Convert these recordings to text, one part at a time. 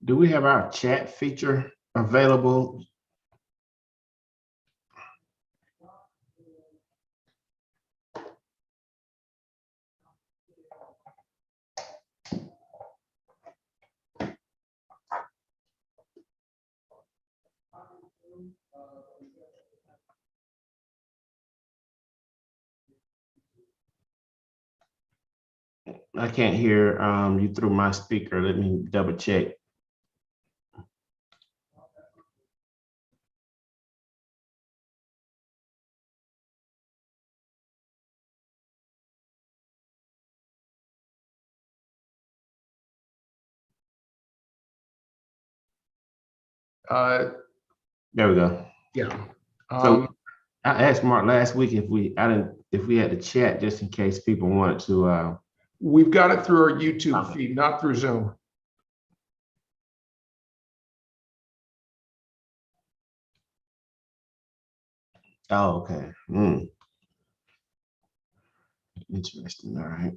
Do we have our chat feature available? I can't hear you through my speaker. Let me double check. There we go. Yeah. So I asked Mark last week if we had to chat just in case people wanted to. We've got it through our YouTube feed, not through Zoom. Oh, okay. Interesting. All right.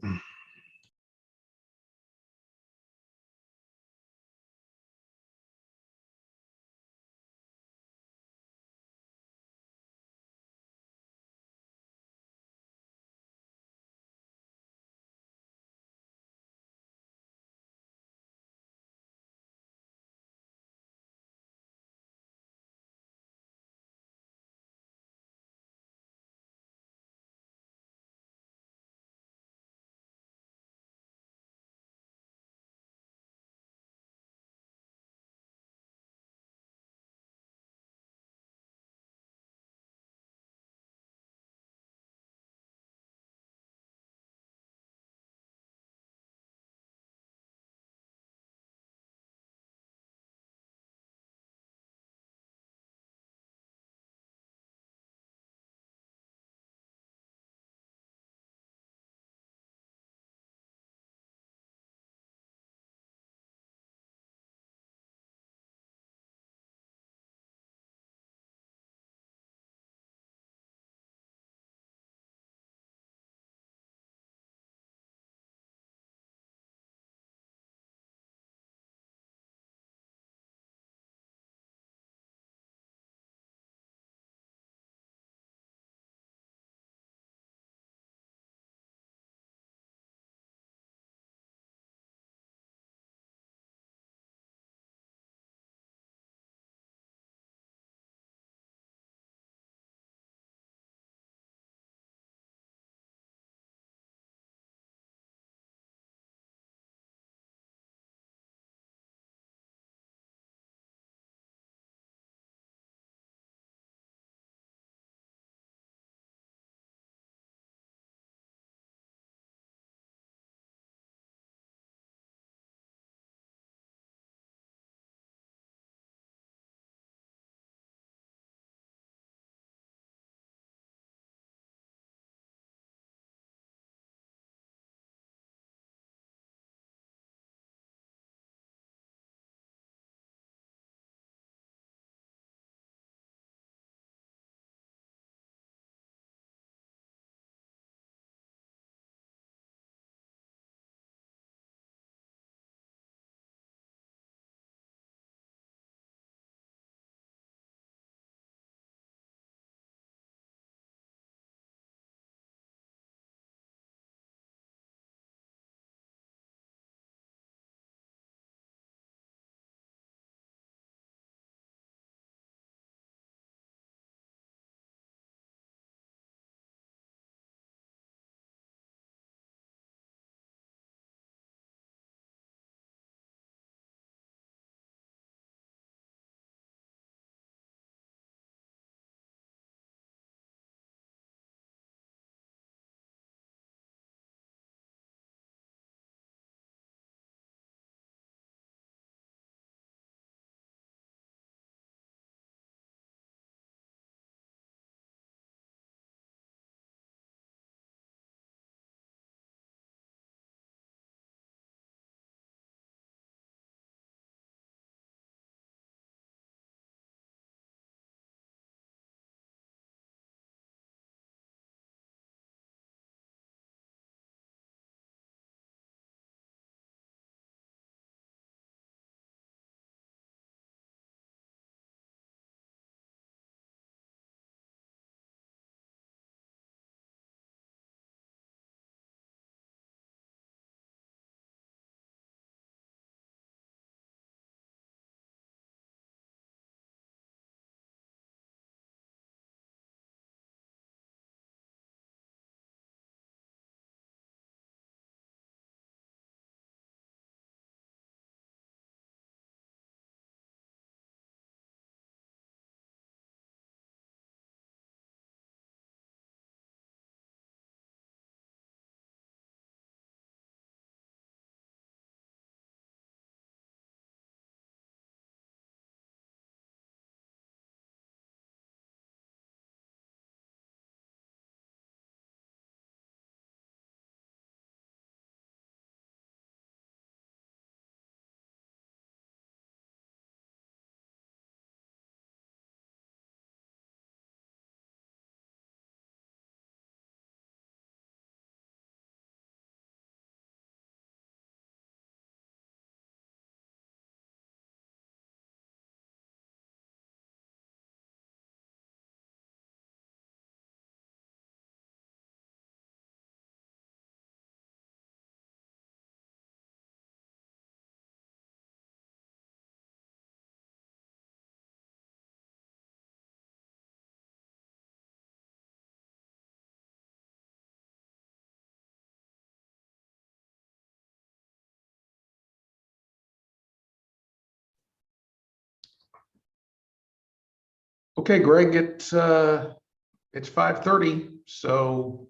Okay, Greg, it's 5:30. So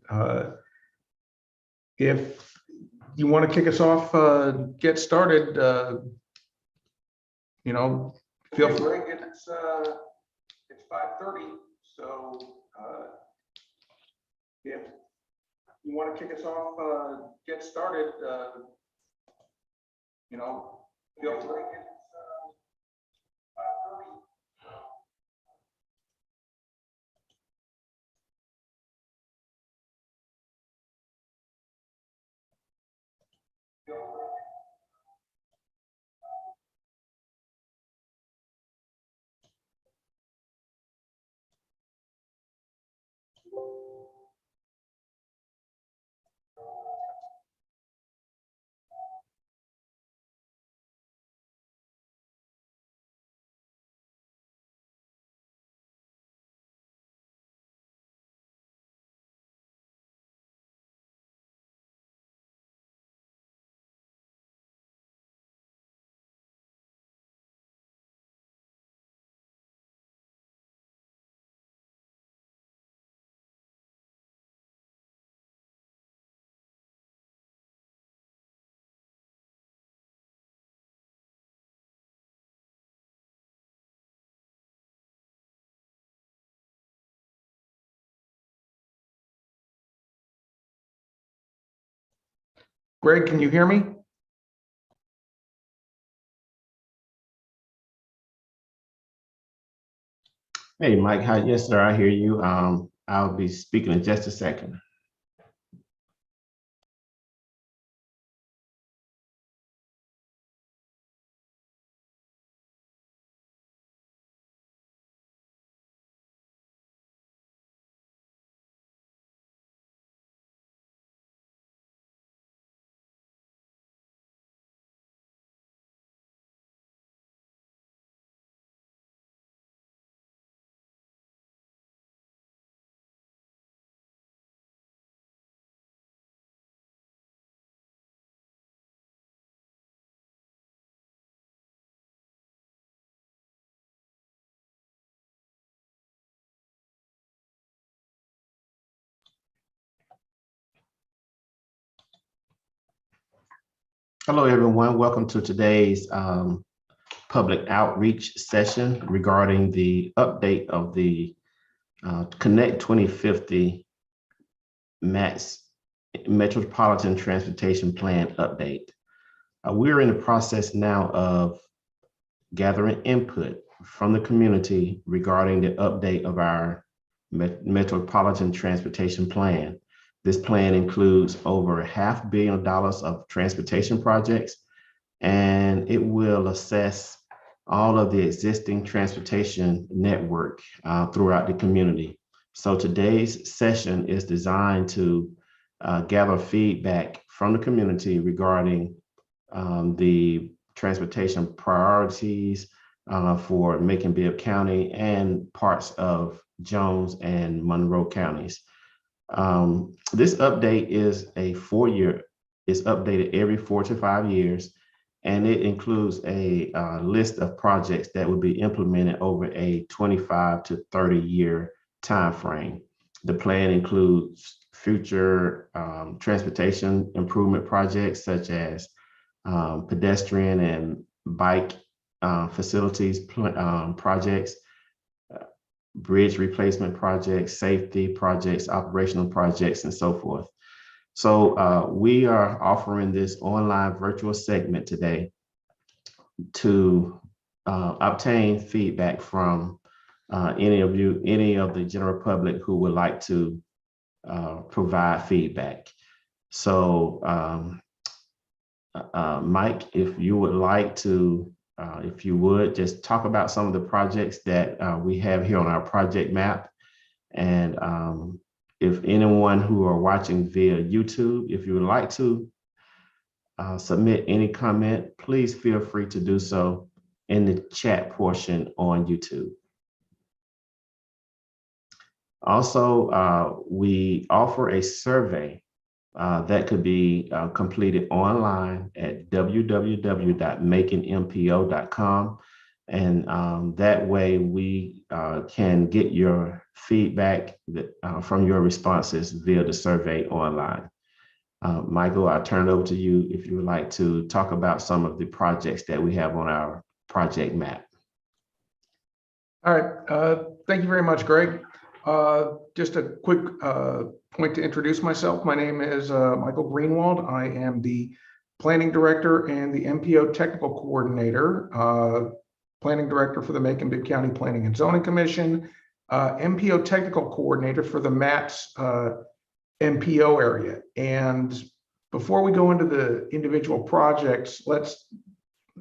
if you want to kick us off, get started, feel free. Greg, it's 5:30. So if you want to kick us off, get started, feel free. Greg, can you hear me? Hey, Mike. Hi. Yes, sir. I hear you. I'll be speaking in just a second. Hello, everyone. Welcome to today's public outreach session regarding the update of the Connect 2050 Metropolitan Transportation Plan update. We're in the process now of gathering input from the community regarding the update of our Metropolitan Transportation Plan. This plan includes over $500 million of transportation projects, and it will assess all of the existing transportation network throughout the community. So today's session is designed to gather feedback from the community regarding the transportation priorities for Macon-Bibb County and parts of Jones and Monroe counties. This update is a 4-year, it's updated every 4 to 5 years, and it includes a list of projects that will be implemented over a 25 to 30 year time frame. The plan includes future transportation improvement projects such as pedestrian and bike facilities projects, bridge replacement projects, safety projects, operational projects, and so forth. So we are offering this online virtual segment today to obtain feedback from any of the general public who would like to provide feedback. So Mike, if you would like to, if you would just talk about some of the projects that we have here on our project map. And if anyone who are watching via YouTube, if you would like to submit any comment, please feel free to do so in the chat portion on YouTube. Also, we offer a survey that could be completed online at www.maconmpo.com. And that way we can get your feedback from your responses via the survey online. Michael, I'll turn it over to you if you would like to talk about some of the projects that we have on our project map. All right. Thank you very much, Greg. Just a quick point to introduce myself. My name is Michael Greenwald. I am the Planning Director and the MPO Technical Coordinator, Planning Director for the Macon-Bibb County Planning and Zoning Commission, MPO Technical Coordinator for the MATS MPO area. And before we go into the individual projects, let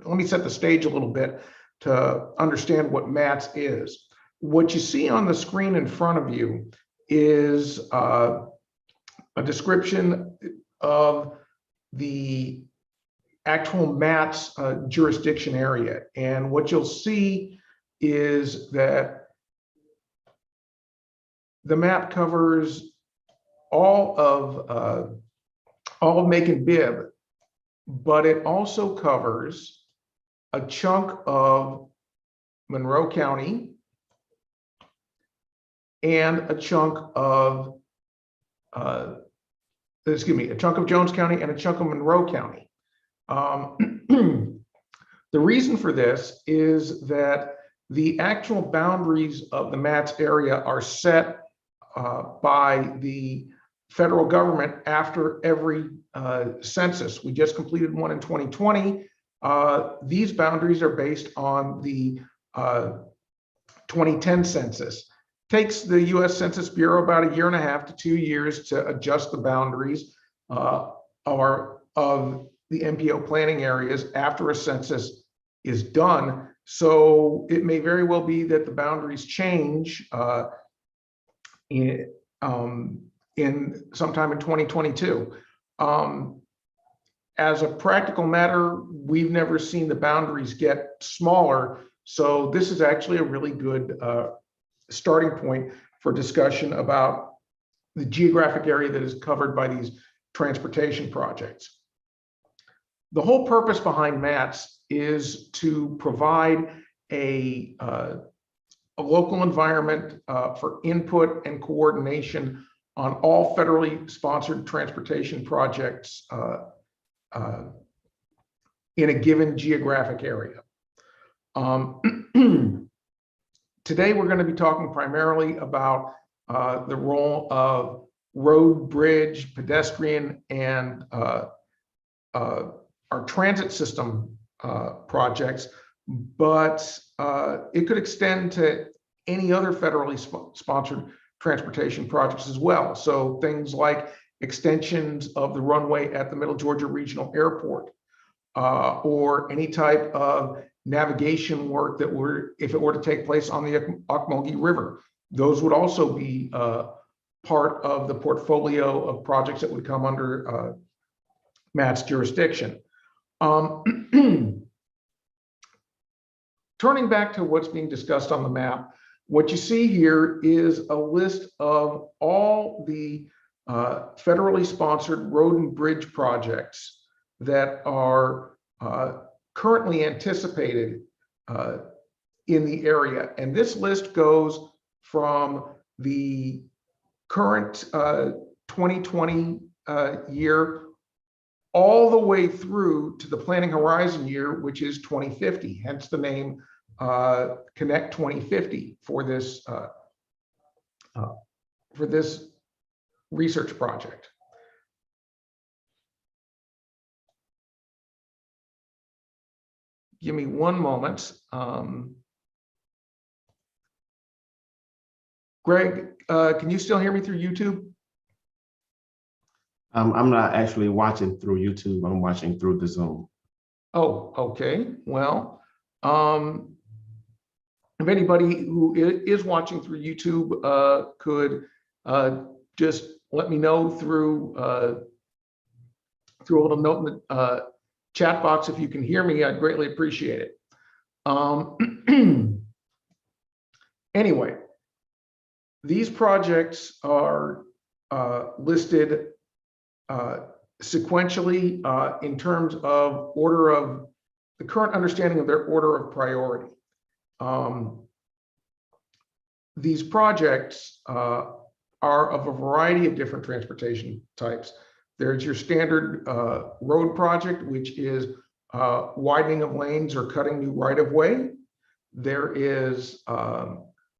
me set the stage a little bit to understand what MATS is. What you see on the screen in front of you is a description of the actual MATS jurisdiction area. And what you'll see is that the map covers all of Macon-Bibb, but it also covers a chunk of Monroe County and a chunk of a chunk of Jones County and a chunk of Monroe County. The reason for this is that the actual boundaries of the MATS area are set by the federal government after every census. We just completed one in 2020. These boundaries are based on the 2010 census. Takes the U.S. Census Bureau about 1.5 to 2 years to adjust the boundaries of the MPO planning areas after a census is done. So it may very well be that the boundaries change in sometime in 2022. As a practical matter, we've never seen the boundaries get smaller. So this is actually a really good starting point for discussion about the geographic area that is covered by these transportation projects. The whole purpose behind MATS is to provide a local environment for input and coordination on all federally sponsored transportation projects in a given geographic area. Today, we're going to be talking primarily about the role of road, bridge, pedestrian, and our transit system projects, but it could extend to any other federally sponsored transportation projects as well. So things like extensions of the runway at the Middle Georgia Regional Airport, or any type of navigation work that if it were to take place on the Ocmulgee River, those would also be part of the portfolio of projects that would come under MATS jurisdiction. Turning back to what's being discussed on the map, what you see here is a list of all the federally sponsored road and bridge projects that are currently anticipated in the area. And this list goes from the current 2020 year all the way through to the planning horizon year, which is 2050, hence the name Connect 2050 for this research project. Give me one moment. Greg, can you still hear me through YouTube? I'm not actually watching through YouTube. I'm watching through the Zoom. Oh, okay. Well, if anybody who is watching through YouTube could just let me know through a little note in the chat box if you can hear me, I'd greatly appreciate it. Anyway, these projects are listed sequentially in terms of order of the current understanding of their order of priority. These projects are of a variety of different transportation types. There's your standard road project, which is widening of lanes or cutting new right-of-way. There is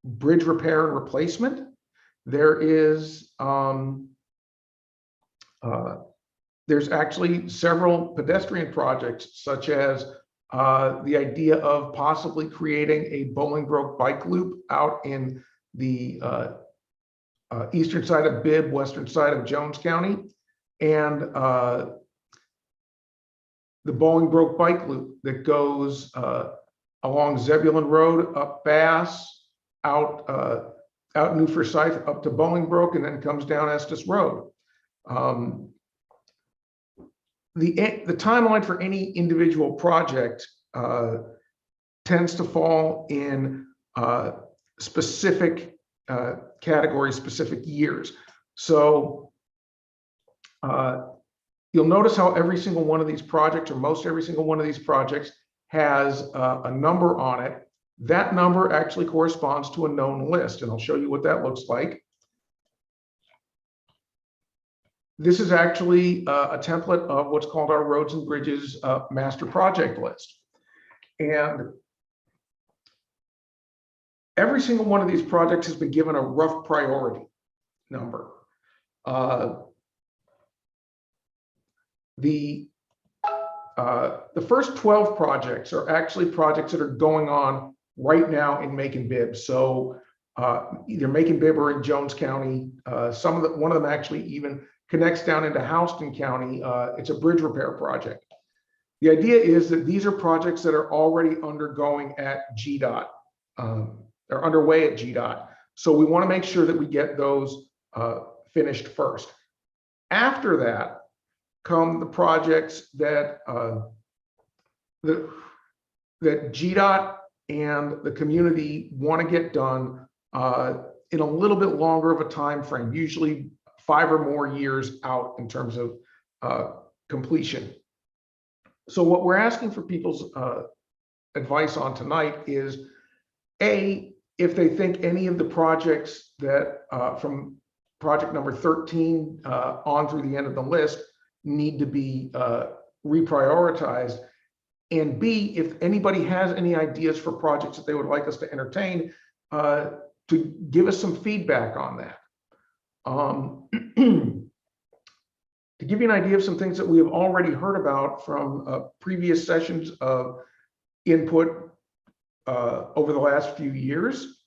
bridge repair and replacement. There is there's actually several pedestrian projects, such as the idea of possibly creating a Bolingbroke bike loop out in the eastern side of Bibb, western side of Jones County, and the Bolingbroke bike loop that goes along Zebulon Road, up Bass, out New Forsyth, up to Bolingbroke, and then comes down Estes Road. The timeline for any individual project tends to fall in specific categories, specific years. So you'll notice how every single one of these projects, or most every single one of these projects, has a number on it. That number actually corresponds to a known list, and I'll show you what that looks like. This is actually a template of what's called our Roads and Bridges master project list. And every single one of these projects has been given a rough priority number. The first 12 projects are actually projects that are going on right now in Macon-Bibb. So either Macon-Bibb or in Jones County. One of them actually even connects down into Houston County. It's a bridge repair project. The idea is that these are projects that are already undergoing at GDOT. They're underway at GDOT. So we want to make sure that we get those finished first. After that come the projects that that GDOT and the community want to get done in a little bit longer of a time frame, usually 5 or more years out in terms of completion. So what we're asking for people's advice on tonight is, A, if they think any of the projects that from project number 13 on through the end of the list need to be reprioritized, and B, if anybody has any ideas for projects that they would like us to entertain, to give us some feedback on that. To give you an idea of some things that we have already heard about from previous sessions of input over the last few years,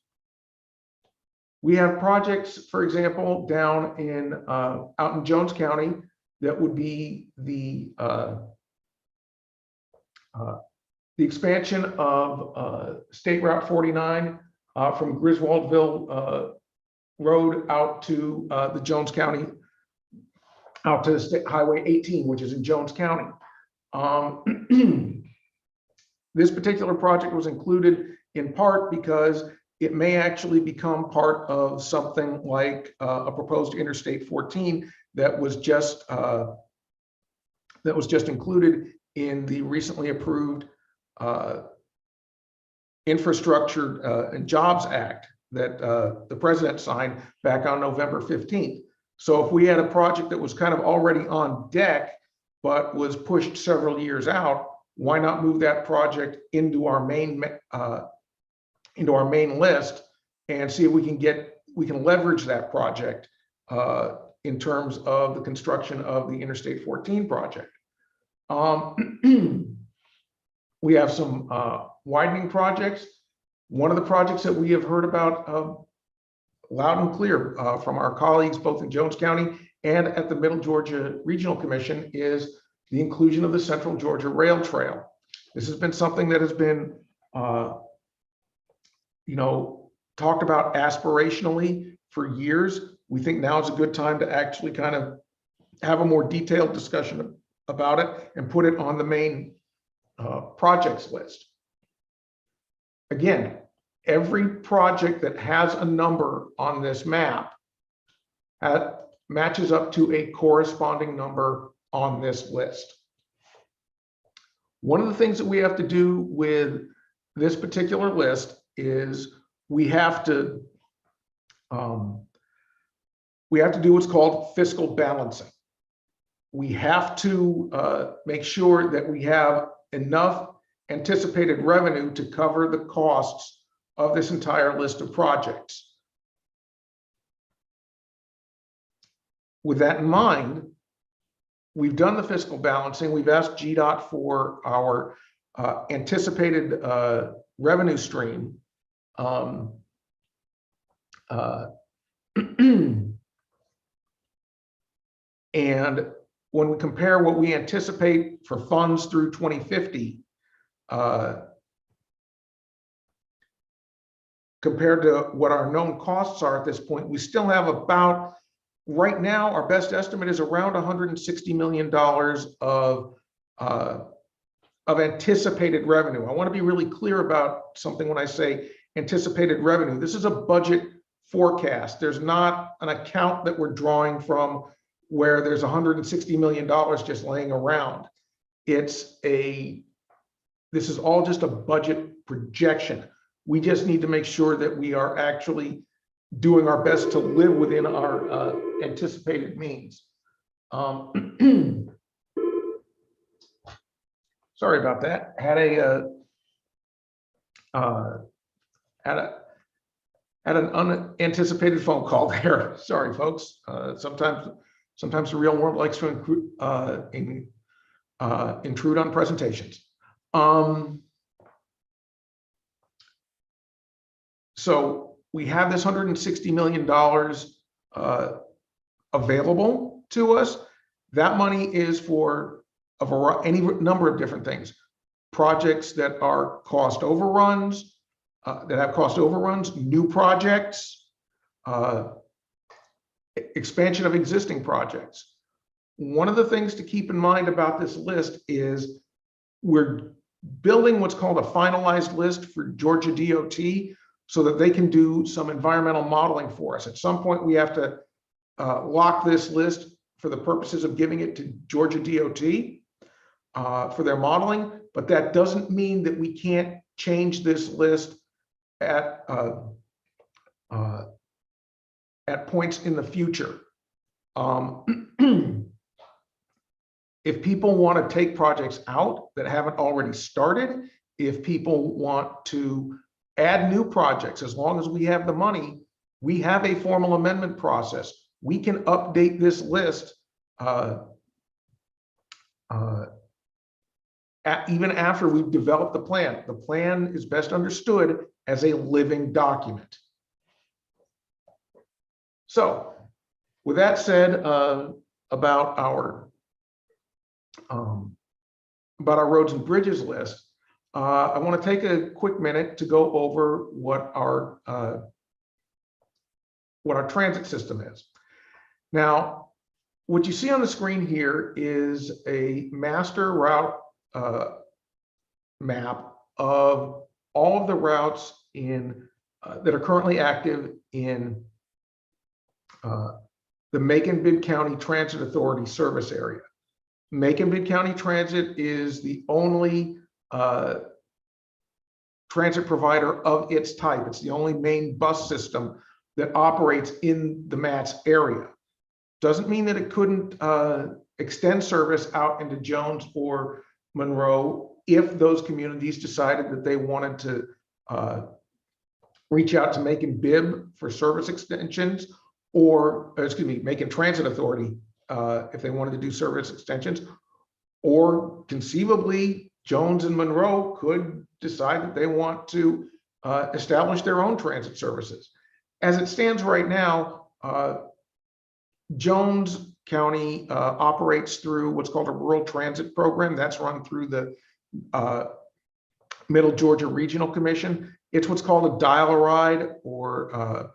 we have projects, for example, down in out in Jones County that would be the expansion of State Route 49 from Griswoldville Road out to the Jones County, out to State Highway 18, which is in Jones County. This particular project was included in part because it may actually become part of something like a proposed Interstate 14 that was just included in the recently approved Infrastructure and Jobs Act that the president signed back on November 15th. So if we had a project that was kind of already on deck, but was pushed several years out, why not move that project into our main list and see if we can leverage that project in terms of the construction of the Interstate 14 project. We have some widening projects. One of the projects that we have heard about loud and clear from our colleagues both in Jones County and at the Middle Georgia Regional Commission is the inclusion of the Central Georgia Rail Trail. This has been something that has been talked about aspirationally for years. We think now is a good time to actually kind of have a more detailed discussion about it and put it on the main projects list. Again, every project that has a number on this map matches up to a corresponding number on this list. One of the things that we have to do with this particular list is we have to do what's called fiscal balancing. We have to make sure that we have enough anticipated revenue to cover the costs of this entire list of projects. With that in mind, we've done the fiscal balancing. We've asked GDOT for our anticipated revenue stream. And when we compare what we anticipate for funds through 2050, compared to what our known costs are at this point, we still have about, right now, our best estimate is around $160 million of anticipated revenue. I want to be really clear about something when I say anticipated revenue. This is a budget forecast. There's not an account that we're drawing from where there's $160 million just laying around. This is all just a budget projection. We just need to make sure that we are actually doing our best to live within our anticipated means. Sorry about that. Had an unanticipated phone call there. Sorry, folks. Sometimes the real world likes to intrude on presentations. So we have this $160 million available to us. That money is for any number of different things. Projects that are cost overruns, new projects, expansion of existing projects. One of the things to keep in mind about this list is we're building what's called a finalized list for Georgia DOT so that they can do some environmental modeling for us. At some point, we have to lock this list for the purposes of giving it to Georgia DOT for their modeling, but that doesn't mean that we can't change this list at points in the future. If people want to take projects out that haven't already started, if people want to add new projects, as long as we have the money, we have a formal amendment process. We can update this list even after we've developed the plan. The plan is best understood as a living document. So, with that said, about our roads and bridges list, I want to take a quick minute to go over what our transit system is. Now, what you see on the screen here is a master route map of all of the routes that are currently active in the Macon-Bibb County Transit Authority service area. Macon-Bibb County Transit is the only transit provider of its type. It's the only main bus system that operates in the MATS area. Doesn't mean that it couldn't extend service out into Jones or Monroe if those communities decided that they wanted to reach out to Macon-Bibb for service extensions, or Macon Transit Authority if they wanted to do service extensions, or conceivably Jones and Monroe could decide that they want to establish their own transit services. As it stands right now, Jones County operates through what's called a rural transit program that's run through the Middle Georgia Regional Commission. It's what's called a dial-a-ride, or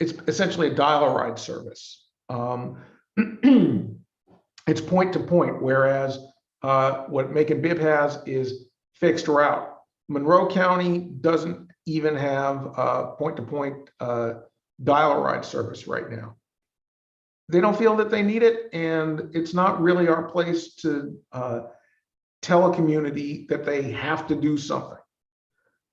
it's essentially a dial-a-ride service. It's point to point, whereas what Macon-Bibb has is fixed route. Monroe County doesn't even have point to point dial-a-ride service right now. They don't feel that they need it, and it's not really our place to tell a community that they have to do something.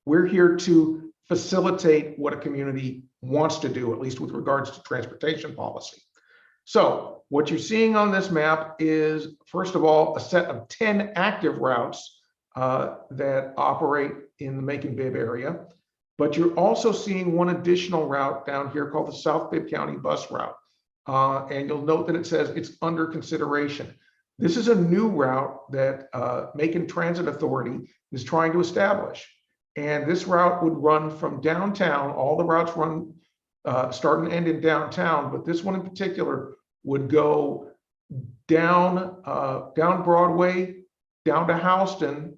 We're here to facilitate what a community wants to do, at least with regards to transportation policy. So what you're seeing on this map is, first of all, a set of 10 active routes that operate in the Macon-Bibb area. But you're also seeing one additional route down here called the South Bibb County Bus Route. And you'll note that it says it's under consideration. This is a new route that Macon Transit Authority is trying to establish. And this route would run from downtown. All the routes run start and end in downtown, but this one in particular would go down Broadway, down to Houston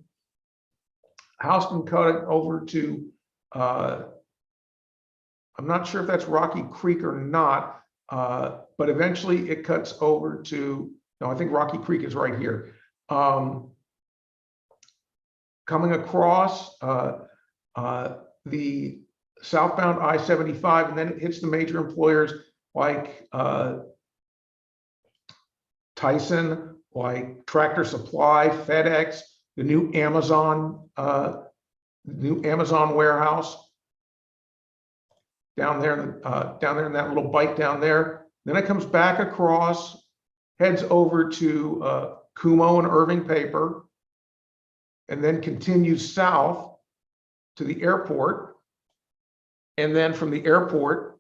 cut it over to, I'm not sure if that's Rocky Creek or not, but eventually it cuts over to, no, I think Rocky Creek is right here. Coming across the southbound I-75, and then it hits the major employers like Tyson, like Tractor Supply, FedEx, the new Amazon warehouse down there in that little bite down there. Then it comes back across, heads over to Kumo and Irving Paper, and then continues south to the airport. And then from the airport,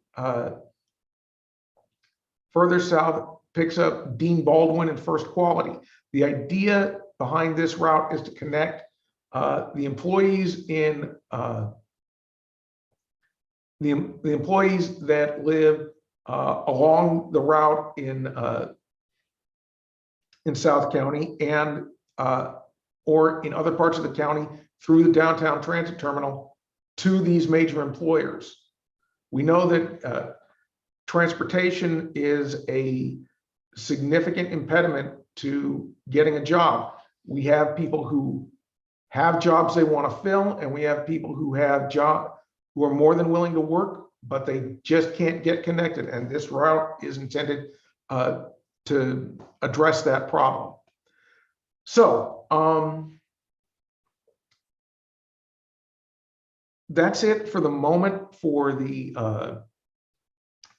further south, picks up Dean Baldwin and First Quality. The idea behind this route is to connect the employees in the employees that live along the route in South County and or in other parts of the county through the downtown transit terminal to these major employers. We know that transportation is a significant impediment to getting a job. We have people who have jobs they want to fill, and we have people who have jobs who are more than willing to work, but they just can't get connected. And this route is intended to address that problem. So that's it for the moment for the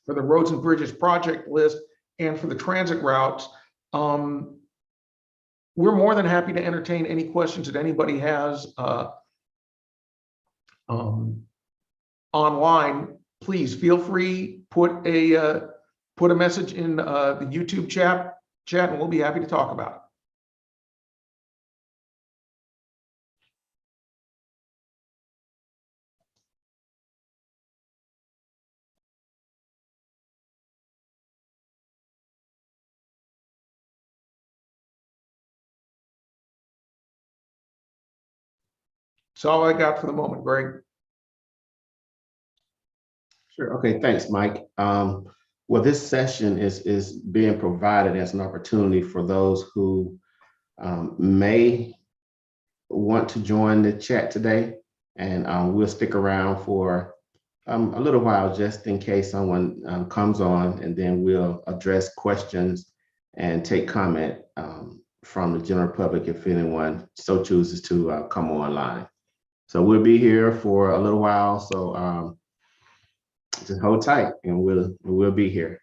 roads and bridges project list and for the transit routes. We're more than happy to entertain any questions that anybody has online. Please feel free, put a message in the YouTube chat, and we'll be happy to talk about it. That's all I got for the moment, Greg. Sure. Okay. Thanks, Mike. Well, this session is being provided as an opportunity for those who may want to join the chat today, and we'll stick around for a little while just in case someone comes on, and then we'll address questions and take comment from the general public if anyone so chooses to come online. So we'll be here for a little while. So just hold tight, and we'll be here.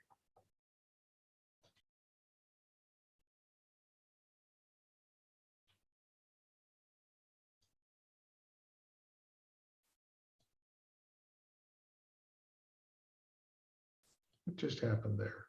What just happened there?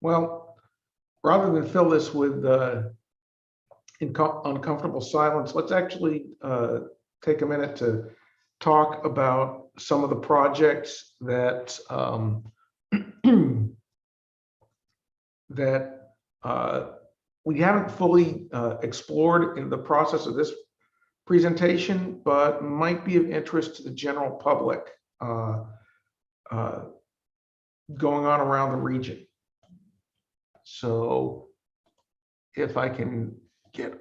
Well, rather than fill this with uncomfortable silence, let's actually take a minute to talk about some of the projects that that we haven't fully explored in the process of this presentation, but might be of interest to the general public going on around the region. So if I can get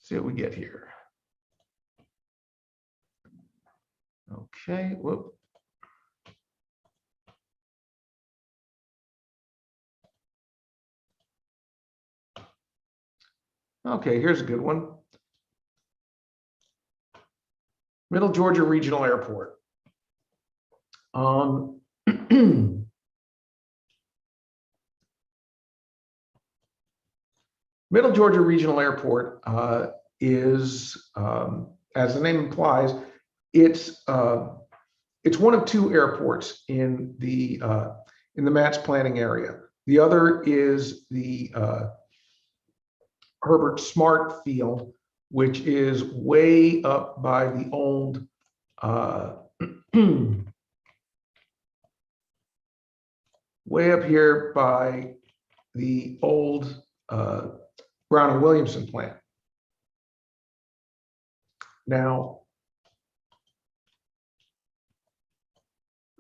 see what we get here. Okay, whoop. Okay, here's a good one. Middle Georgia Regional Airport. Middle Georgia Regional Airport is, as the name implies, it's one of two airports in the MATS planning area. The other is the Herbert Smart Field, which is way up by the old way up here by the old Brown and Williamson plant. Now,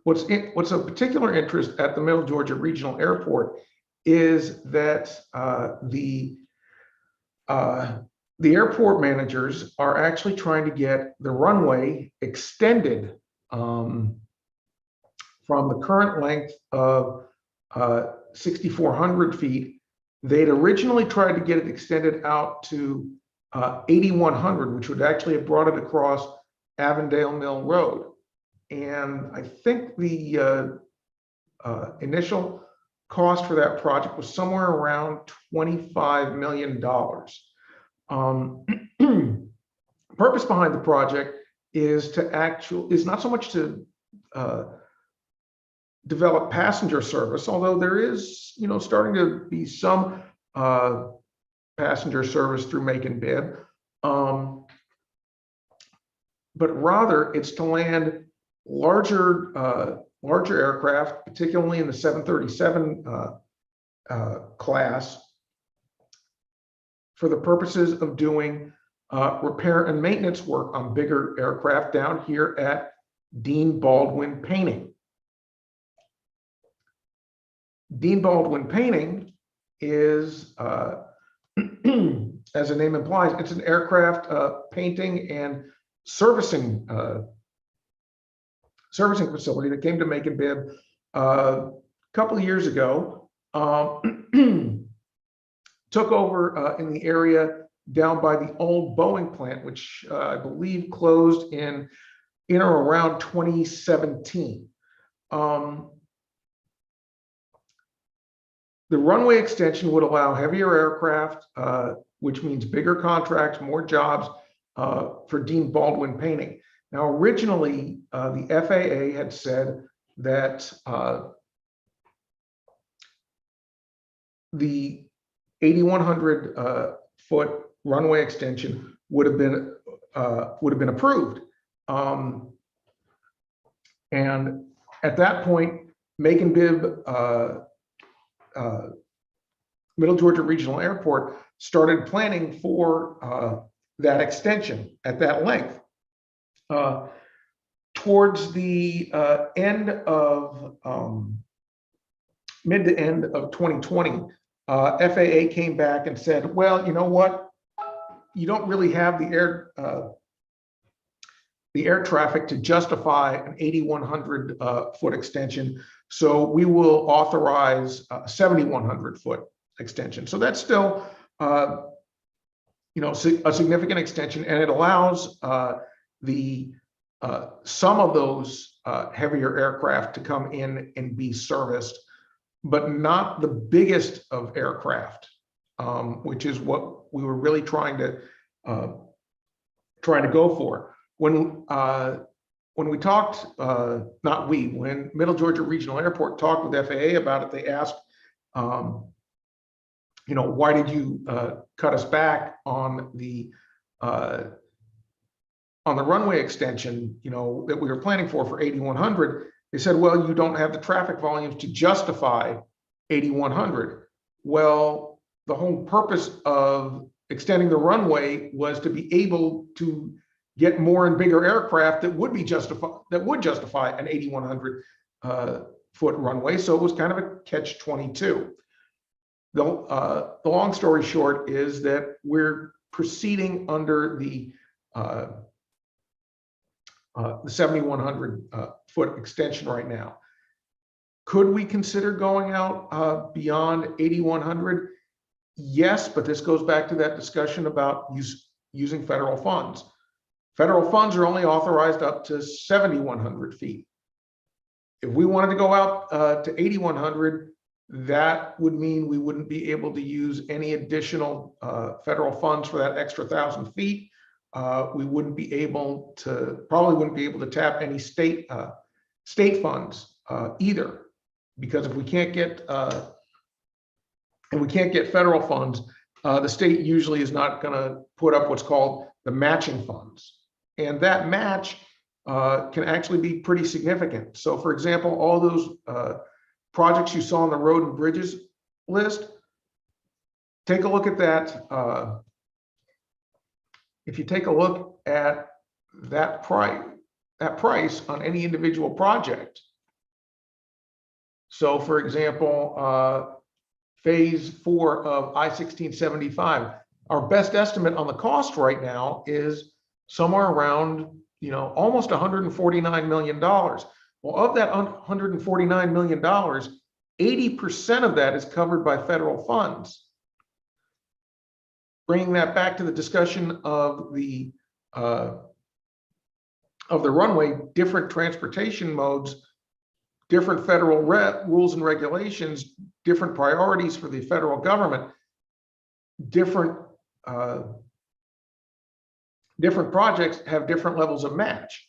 what's of particular interest at the Middle Georgia Regional Airport is that the airport managers are actually trying to get the runway extended from the current length of 6,400 feet. They'd originally tried to get it extended out to 8,100, which would actually have brought it across Avondale Mill Road. And I think the initial cost for that project was somewhere around $25 million. Purpose behind the project is not so much to develop passenger service, although there is, starting to be some passenger service through Macon-Bibb, but rather it's to land larger aircraft, particularly in the 737 class, for the purposes of doing repair and maintenance work on bigger aircraft down here at Dean Baldwin Painting. Dean Baldwin Painting is, as the name implies, it's an aircraft painting and servicing facility that came to Macon-Bibb a couple of years ago. Took over in the area down by the old Boeing plant, which I believe closed in or around 2017. The runway extension would allow heavier aircraft, which means bigger contracts, more jobs for Dean Baldwin Painting. Now, originally, the FAA had said that the 8,100 foot runway extension would have been approved, and at that point, Macon-Bibb Middle Georgia Regional Airport started planning for that extension at that length. Towards the mid to end of 2020, FAA came back and said, well, you know what? You don't really have the air traffic to justify an 8,100 foot extension. So we will authorize a 7,100 foot extension. So that's still, a significant extension, and it allows some of those heavier aircraft to come in and be serviced, but not the biggest of aircraft which is what we were really trying to go for. When we talked, when Middle Georgia Regional Airport talked with FAA about it, they asked, why did you cut us back on the runway extension, that we were planning for 8,100? They said, well, you don't have the traffic volumes to justify 8,100. Well, the whole purpose of extending the runway was to be able to get more and bigger aircraft that would justify an 8,100 foot runway. So it was kind of a catch-22. The long story short is that we're proceeding under the 7,100 foot extension right now. Could we consider going out beyond 8,100? Yes, but this goes back to that discussion about using federal funds. Federal funds are only authorized up to 7,100 feet. If we wanted to go out to 8,100, that would mean we wouldn't be able to use any additional federal funds for that extra 1,000 feet. We probably wouldn't be able to tap any state funds either, because if we can't get federal funds, the state usually is not going to put up what's called the matching funds, and that match can actually be pretty significant. So, for example, all those projects you saw on the road and bridges list, take a look at that. If you take a look at that price on any individual project. So, for example, phase 4 of I-1675, our best estimate on the cost right now is somewhere around, almost $149 million. Well, of that $149 million, 80% of that is covered by federal funds. Bringing that back to the discussion of the runway, different transportation modes, different federal rules and regulations, different priorities for the federal government, different projects have different levels of match.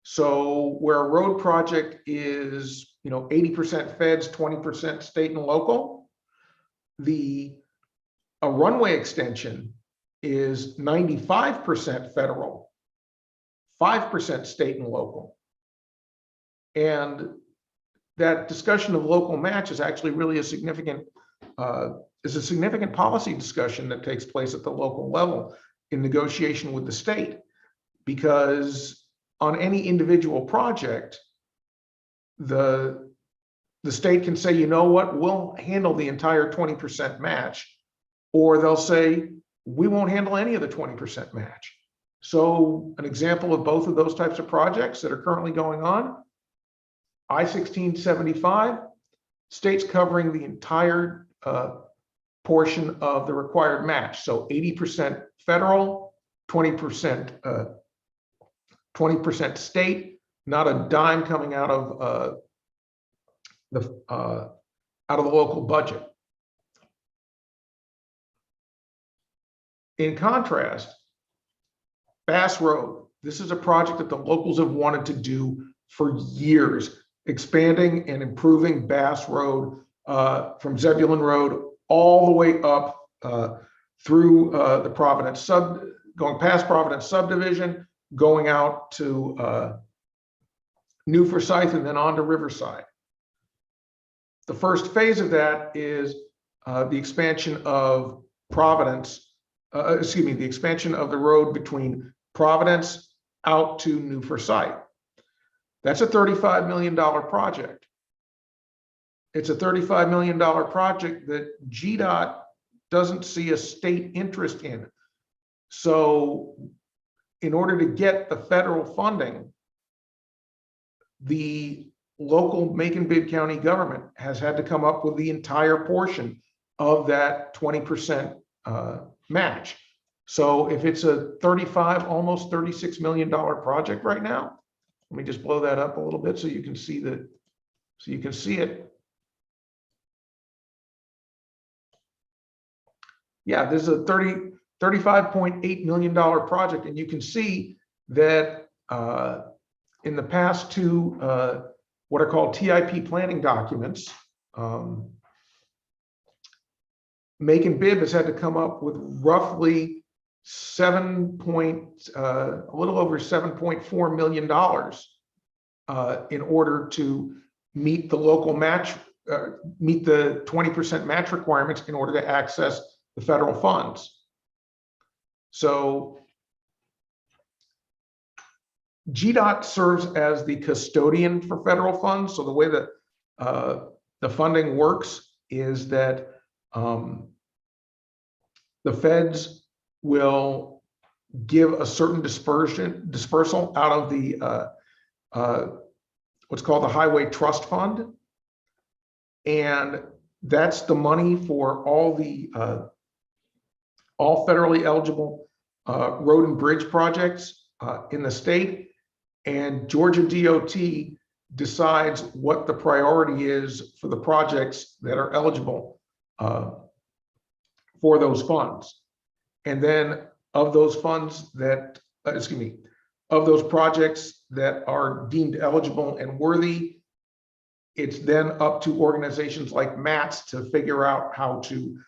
So where a road project is, 80% feds, 20% state and local, a runway extension is 95% federal, 5% state and local. And that discussion of local match is actually really a significant policy discussion that takes place at the local level in negotiation with the state, because on any individual project, the state can say, you know what, we'll handle the entire 20% match, or they'll say, we won't handle any of the 20% match. So an example of both of those types of projects that are currently going on, I-1675, state's covering the entire portion of the required match. So 80% federal, 20% state, not a dime coming out of the local budget. In contrast, Bass Road, this is a project that the locals have wanted to do for years, expanding and improving Bass Road from Zebulon Road all the way up through the Providence going past Providence subdivision, going out to New Forsyth, and then on to Riverside. The first phase of that is the expansion of the expansion of the road between Providence out to New Forsyth. That's a $35 million project. It's a $35 million project that GDOT doesn't see a state interest in. So in order to get the federal funding, the local Macon-Bibb County government has had to come up with the entire portion of that 20% match. So if it's a almost $36 million project right now, let me just blow that up a little bit so you can see it. yeah, this is a $35.8 million project, and you can see that in the past two what are called TIP planning documents, Macon-Bibb has had to come up with roughly a little over $7.4 million in order to meet the local match, meet the 20% match requirements in order to access the federal funds. So GDOT serves as the custodian for federal funds. So the way that the funding works is that the feds will give a certain dispersal out of the what's called the Highway Trust Fund, and that's the money for all the all federally eligible road and bridge projects in the state. And Georgia DOT decides what the priority is for the projects that are eligible for those funds. And then of those funds that, of those projects that are deemed eligible and worthy, it's then up to organizations like MATS to figure out how to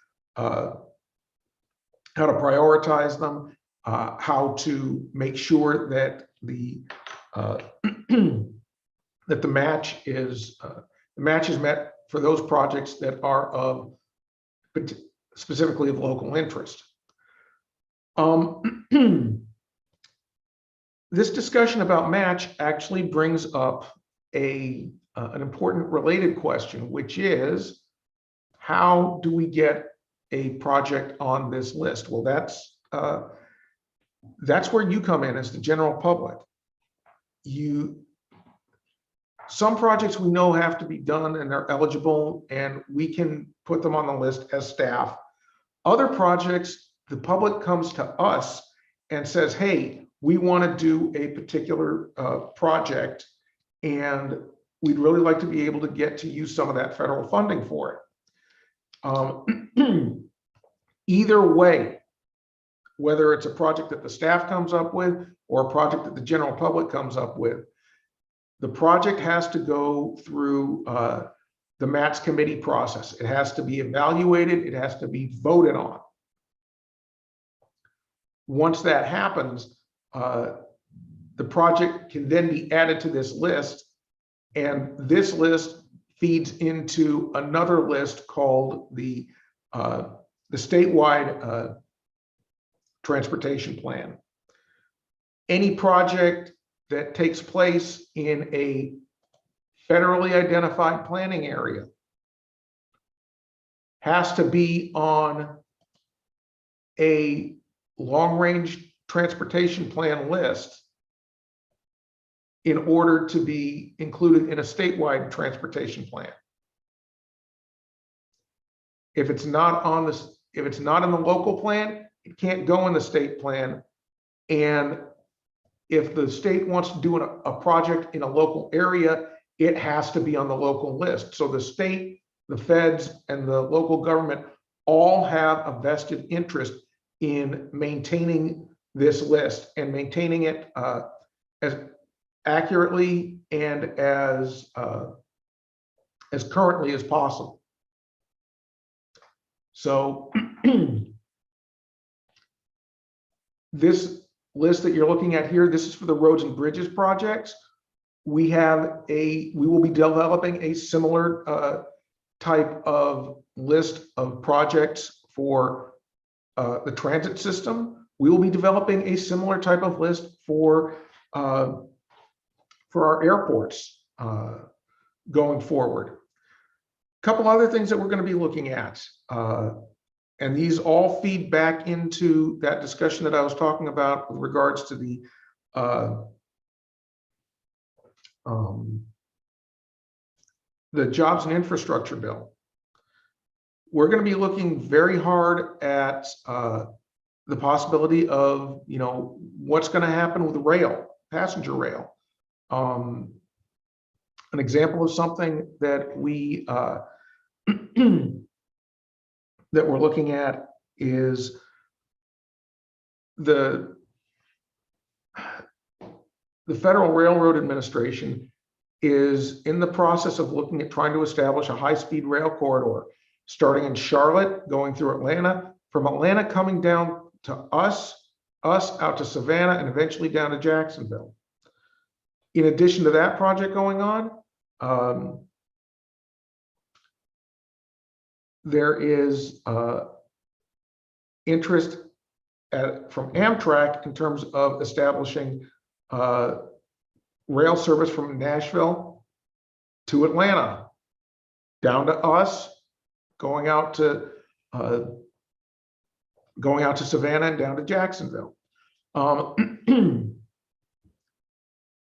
prioritize them, how to make sure that the that the match is met for those projects that are of specifically of local interest. This discussion about match actually brings up an important related question, which is, how do we get a project on this list? Well, that's where you come in as the general public. Some projects we know have to be done and they're eligible, and we can put them on the list as staff. Other projects, the public comes to us and says, hey, we want to do a particular project, and we'd really like to be able to get to use some of that federal funding for it. Either way, whether it's a project that the staff comes up with or a project that the general public comes up with, the project has to go through the MATS committee process. It has to be evaluated. It has to be voted on. Once that happens, the project can then be added to this list, and this list feeds into another list called the statewide transportation plan. Any project that takes place in a federally identified planning area has to be on a long-range transportation plan list in order to be included in a statewide transportation plan. If it's not on this, if it's not in the local plan, it can't go in the state plan. And if the state wants to do a project in a local area, it has to be on the local list. So the state, the feds, and the local government all have a vested interest in maintaining this list and maintaining it as accurately and as currently as possible. So this list that you're looking at here, this is for the roads and bridges projects. We will be developing a similar type of list of projects for the transit system. We will be developing a similar type of list for our airports going forward. A couple other things that we're going to be looking at, and these all feed back into that discussion that I was talking about with regards to the jobs and infrastructure bill. We're going to be looking very hard at the possibility of, what's going to happen with rail, passenger rail. An example of something that we that we're looking at is the Federal Railroad Administration is in the process of looking at trying to establish a high-speed rail corridor, starting in Charlotte, going through Atlanta, from Atlanta coming down to us out to Savannah, and eventually down to Jacksonville. In addition to that project going on, there is interest from Amtrak in terms of establishing rail service from Nashville to Atlanta, down to us, going out to Savannah and down to Jacksonville.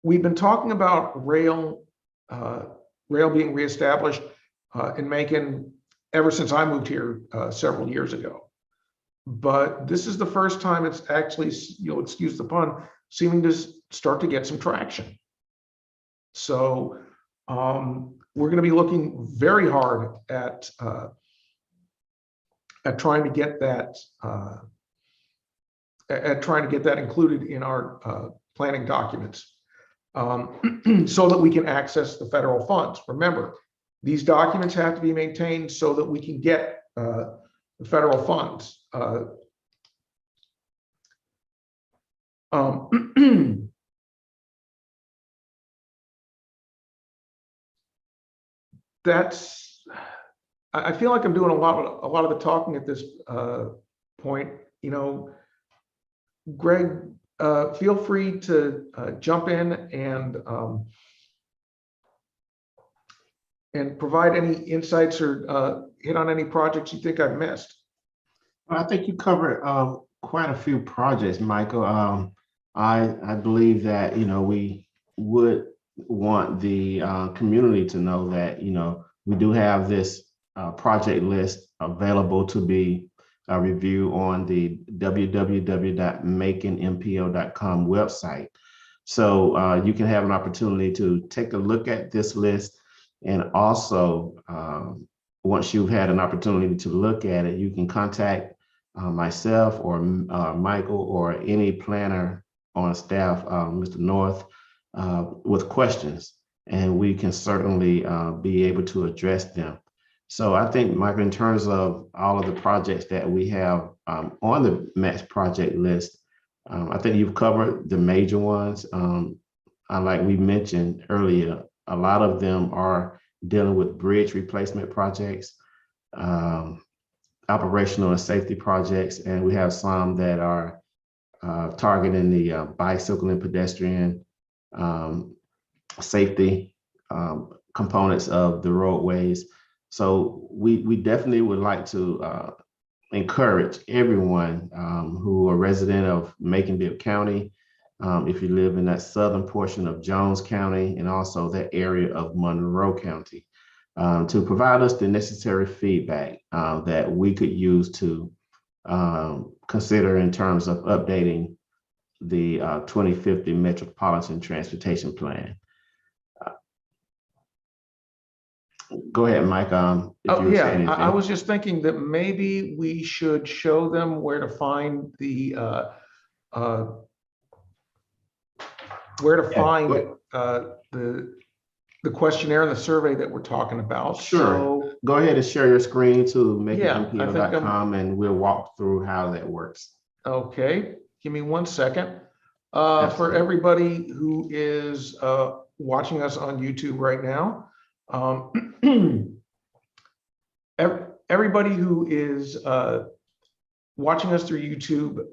We've been talking about rail being reestablished in Macon ever since I moved here several years ago. But this is the first time it's actually, you'll excuse the pun, seeming to start to get some traction. So we're going to be looking very hard at trying to get that included in our planning documents, so that we can access the federal funds. Remember, these documents have to be maintained so that we can get the federal funds. I feel like I'm doing a lot of the talking at this point. You know, Greg, feel free to jump in and provide any insights or hit on any projects you think I've missed. I think you covered quite a few projects, Michael. I believe that, you know, we would want the community to know that, you know, we do have this project list available to be reviewed on the www.maconmpo.com website. So you can have an opportunity to take a look at this list, and also once you've had an opportunity to look at it, you can contact myself or Michael or any planner on staff, Mr. North, with questions, and we can certainly be able to address them. So I think, Michael, in terms of all of the projects that we have on the MAX project list, I think you've covered the major ones. Like we mentioned earlier, a lot of them are dealing with bridge replacement projects, operational and safety projects, and we have some that are targeting the bicycle and pedestrian safety components of the roadways. So we definitely would like to encourage everyone who are resident of Macon-Bibb County, if you live in that southern portion of Jones County and also that area of Monroe County, to provide us the necessary feedback that we could use to consider in terms of updating the 2050 Metropolitan Transportation Plan. Go ahead, Mike. Oh yeah, I was just thinking that maybe we should show them where to find the questionnaire and the survey that we're talking about. Sure. So go ahead and share your screen to maconmpo.com, and we'll walk through how that works. Okay. Give me 1 second. For everybody who is watching us on YouTube right now, everybody who is watching us through YouTube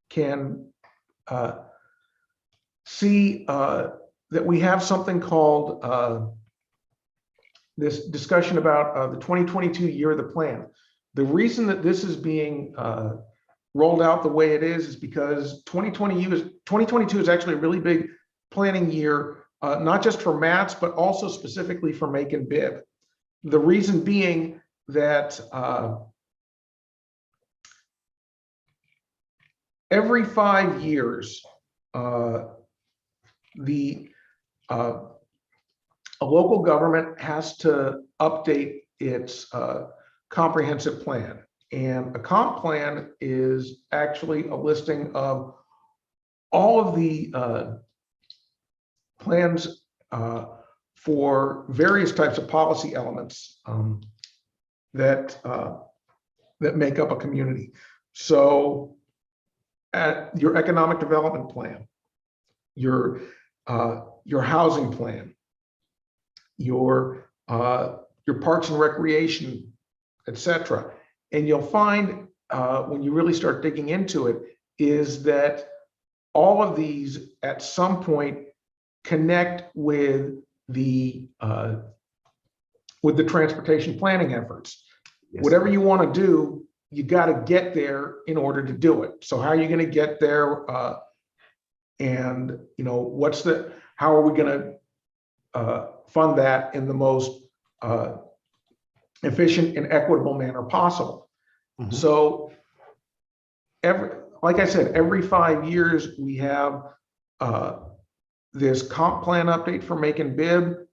can see that we have something called this discussion about the 2022 year of the plan. The reason that this is being rolled out the way it is because 2022 is actually a really big planning year, not just for MATS, but also specifically for Macon-Bibb. The reason being that every 5 years, a local government has to update its comprehensive plan. And a comp plan is actually a listing of all of the plans for various types of policy elements that make up a community. So at your economic development plan, your housing plan, your parks and recreation, etc. And you'll find when you really start digging into it is that all of these at some point connect with the transportation planning efforts. Yes, Whatever sir. you want to do, you got to get there in order to do it. So how are you going to get there? And how are we going to fund that in the most efficient and equitable manner possible? Mhm. So like I said, every 5 years we have this comp plan update for Macon-Bibb,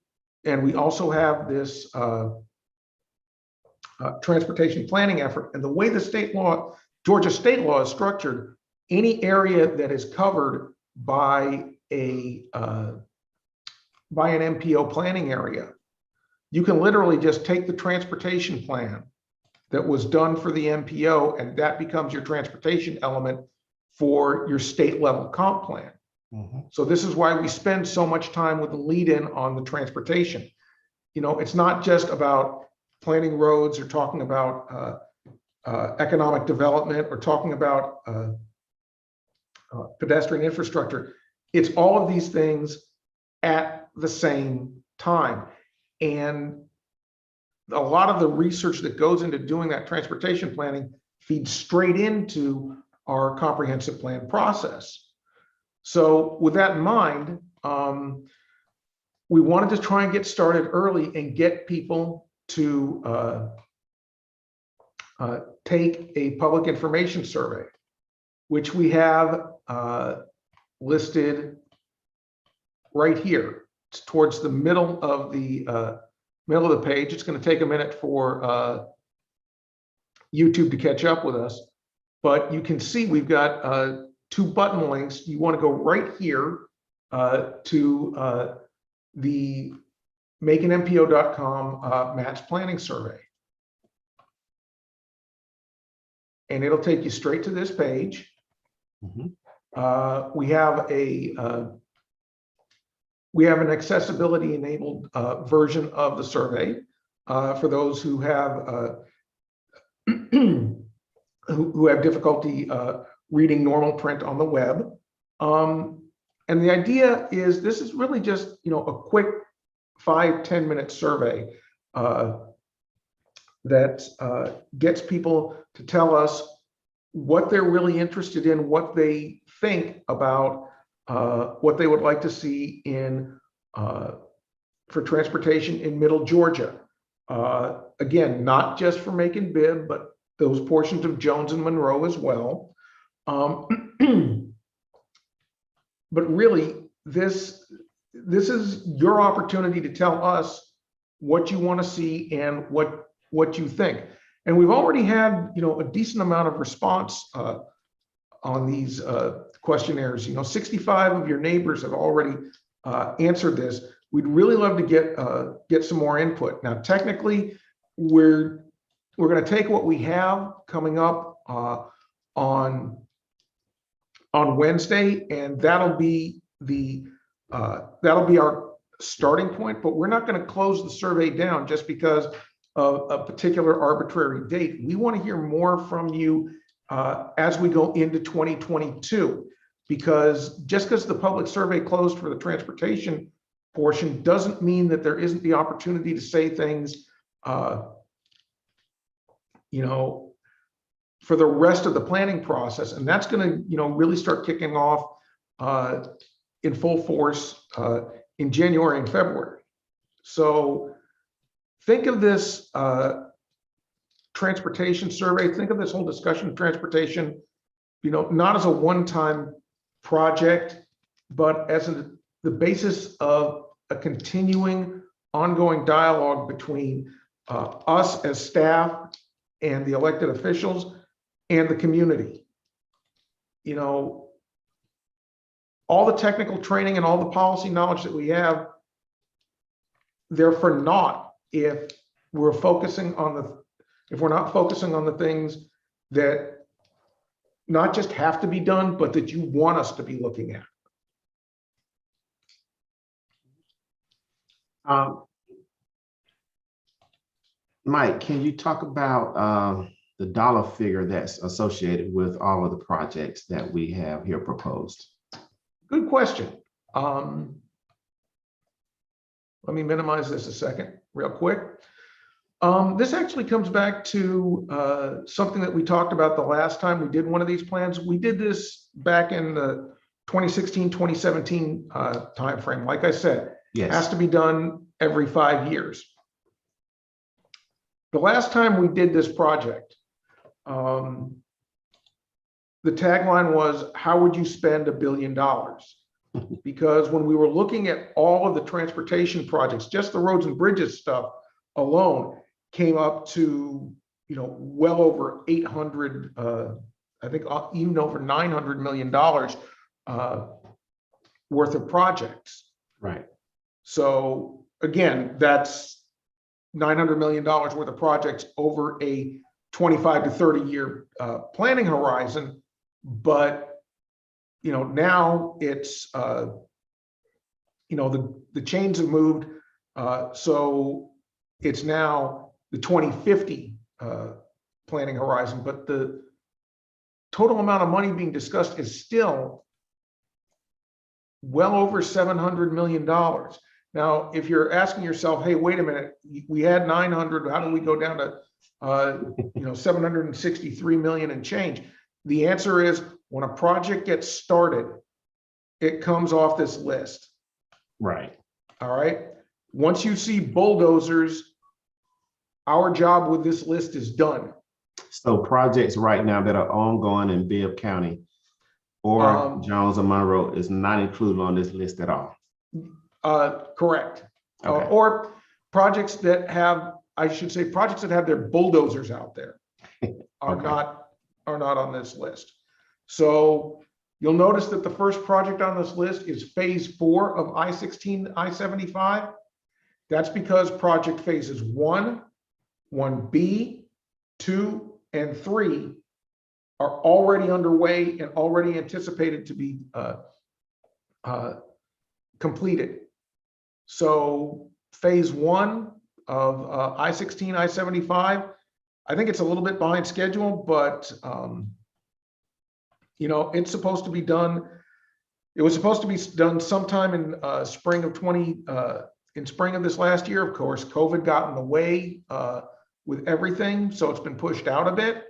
and we also have this transportation planning effort. And the way the Georgia state law is structured, any area that is covered by an MPO planning area, you can literally just take the transportation plan that was done for the MPO, and that becomes your transportation element for your state level comp plan. Mhm. So this is why we spend so much time with the lead-in on the transportation. It's not just about planning roads or talking about economic development or talking about pedestrian infrastructure. It's all of these things at the same time. And a lot of the research that goes into doing that transportation planning feeds straight into our comprehensive plan process. So with that in mind, we wanted to try and get started early and get people to take a public information survey, which we have listed right here. It's towards the middle of the page. It's going to take a minute for YouTube to catch up with us, but you can see we've got 2 button links. You want to go right here to the MaconMPO.com match planning survey. And it'll take you straight to this page. Mhm. We have an accessibility enabled version of the survey for those who have who have difficulty reading normal print on the web. And the idea is this is really just a quick 5-10 minute survey that gets people to tell us what they're really interested in, what they think about what they would like to see in for transportation in Middle Georgia. Again, not just for Macon-Bibb, but those portions of Jones and Monroe as well. But really, this is your opportunity to tell us what you want to see and what you think. And we've already had a decent amount of response on these questionnaires. 65 of your neighbors have already answered this. We'd really love to get some more input. Now, technically, we're going to take what we have coming up on Wednesday, and that'll be our starting point. But we're not going to close the survey down just because of a particular arbitrary date. We want to hear more from you as we go into 2022, because just because the public survey closed for the transportation portion doesn't mean that there isn't the opportunity to say things, for the rest of the planning process. And that's going to, really start kicking off in full force in January and February. So think of this transportation survey, think of this whole discussion of transportation, not as a one-time project, but as the basis of a continuing, ongoing dialogue between us as staff and the elected officials and the community. You know, all the technical training and all the policy knowledge that we have, they're for naught if we're not focusing on the things that not just have to be done, but that you want us to be looking at. Mike, can you talk about the dollar figure that's associated with all of the projects that we have here proposed? Good question. Let me minimize this a second, real quick. This actually comes back to something that we talked about the last time we did one of these plans. We did this back in the 2016, 2017 timeframe. Like I said, Yes. Has to be done every 5 years. The last time we did this project, the tagline was, how would you spend $1 billion? Because when we were looking at all of the transportation projects, just the roads and bridges stuff alone came up to, you know, well over 800, I think even over $900 million worth of projects. Right. So again, that's $900 million worth of projects over a 25 to 30 year planning horizon. But, you know, now it's, you know, the chains have moved. So it's now the 2050 planning horizon, but the total amount of money being discussed is still well over $700 million. Now, if you're asking yourself, hey, wait a minute, we had 900, how do we go down to, you know, 763 million and change? The answer is when a project gets started, it comes off this list. Right. All right. Once you see bulldozers, our job with this list is done. So projects right now that are ongoing in Bibb County or Jones or Monroe is not included on this list at all. Correct. Okay. Or projects that have, I should say, projects that have their bulldozers out there are Okay. not on this list. So you'll notice that the first project on this list is phase 4 of I-16, I-75. That's because project phases 1, 1B, 2, and 3 are already underway and already anticipated to be completed. So phase 1 of I-16, I-75, I think it's a little bit behind schedule, but you know, it's supposed to be done. It was supposed to be done sometime in spring of this last year. Of course, COVID got in the way with everything, so it's been pushed out a bit.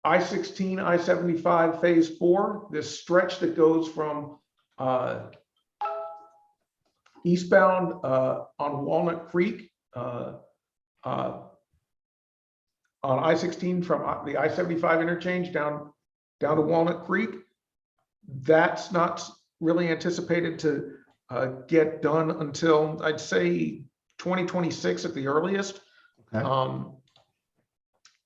I-16, I-75 phase 4, this stretch that goes from eastbound on Walnut Creek on I-16 from the I-75 interchange down to Walnut Creek. That's not really anticipated to get done until, I'd say, 2026 at the earliest. Okay.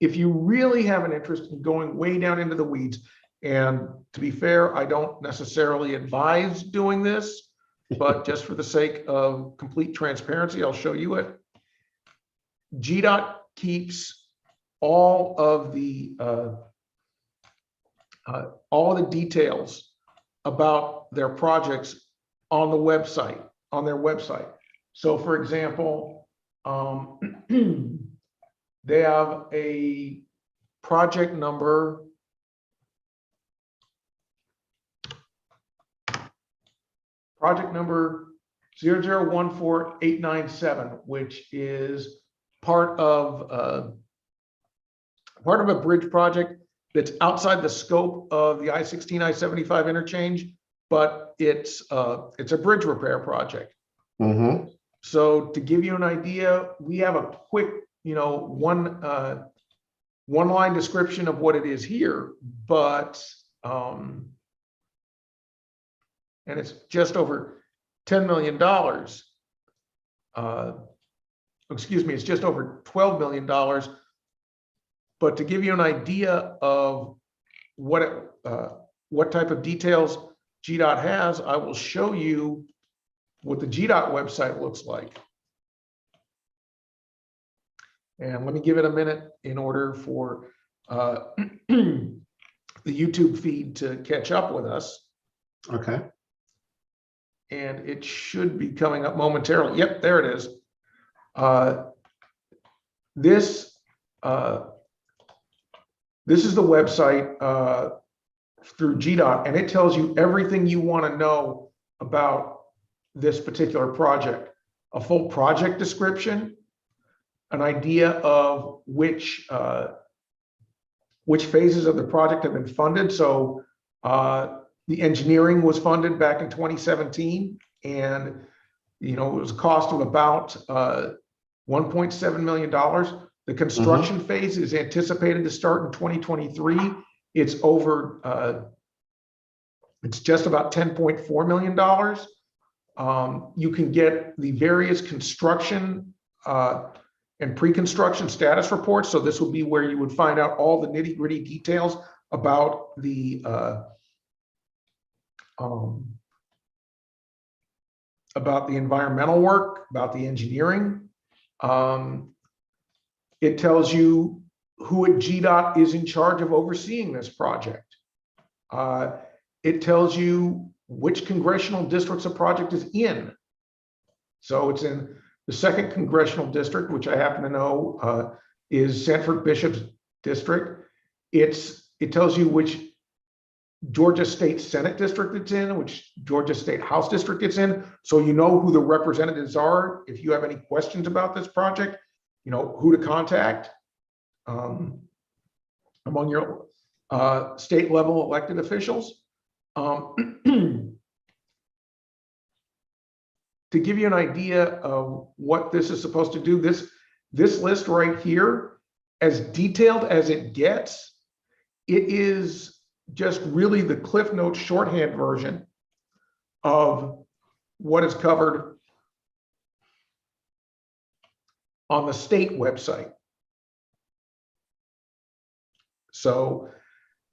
If you really have an interest in going way down into the weeds, and to be fair, I don't necessarily advise doing this, but just for the sake of complete transparency, I'll show you it. GDOT keeps all of the details about their projects on the website, on their website. So for example, they have a project number. Project number 0014897, which is part of a bridge project that's outside the scope of the I-16, I-75 interchange, but it's a bridge repair project. Mm-hmm. So to give you an idea, we have a quick, you know, one line description of what it is here, but and it's just over $10 million. excuse me, it's just over $12 million. But to give you an idea of what type of details GDOT has, I will show you what the GDOT website looks like. And let me give it a minute in order for the YouTube feed to catch up with us. Okay. And it should be coming up momentarily. Yep, there it is. This is the website through GDOT, and it tells you everything you want to know about this particular project. A full project description, an idea of which phases of the project have been funded. So the engineering was funded back in 2017, and it was a cost of about $1.7 million. The construction phase is anticipated to start in 2023. It's over. It's just about $10.4 million. You can get the various construction and pre-construction status reports. So this will be where you would find out all the nitty-gritty details about the environmental work, about the engineering. It tells you who at GDOT is in charge of overseeing this project. It tells you which congressional districts a project is in. So it's in the 2nd congressional district, which I happen to know is Sanford Bishop's district. It tells you which Georgia State Senate district it's in, which Georgia State House district it's in. So you know who the representatives are. If you have any questions about this project, you know who to contact among your state level elected officials. To give you an idea of what this is supposed to do, this list right here, as detailed as it gets, it is just really the Cliff Notes shorthand version of what is covered on the state website. So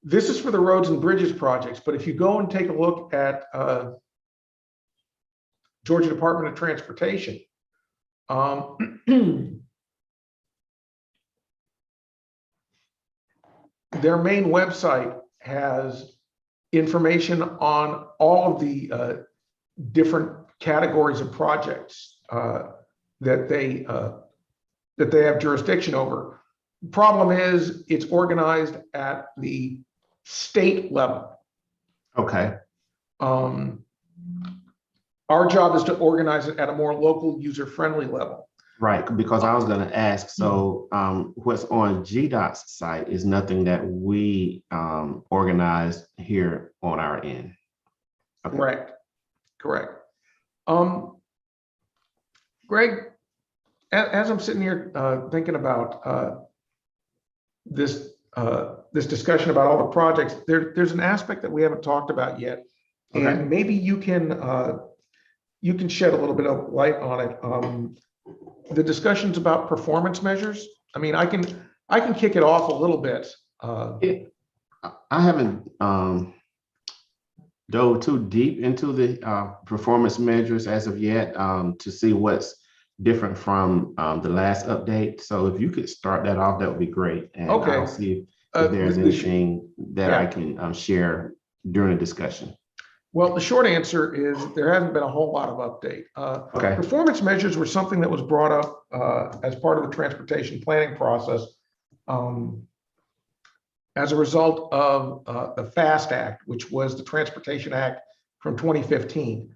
this is for the roads and bridges projects, but if you go and take a look at Georgia Department of Transportation, their main website has information on all of the different categories of projects that they have jurisdiction over. Problem is, it's organized at the state level. Okay. Our job is to organize it at a more local, user-friendly level. Right, because I was going to ask, so what's on GDOT's site is nothing that we organize here on our end. Okay. Correct. Greg, as I'm sitting here thinking about this discussion about all the projects, there's an aspect that we haven't talked about yet, okay, and maybe you can shed a little bit of light on it. The discussions about performance measures. I mean, I can kick it off a little bit. I haven't dove too deep into the performance measures as of yet to see what's different from the last update. So if you could start that off, that would be great. And okay, I'll see if there's anything that I can share during the discussion. Well, the short answer is there hasn't been a whole lot of update. Okay. Performance measures were something that was brought up as part of the transportation planning process as a result of the FAST Act, which was the Transportation Act from 2015.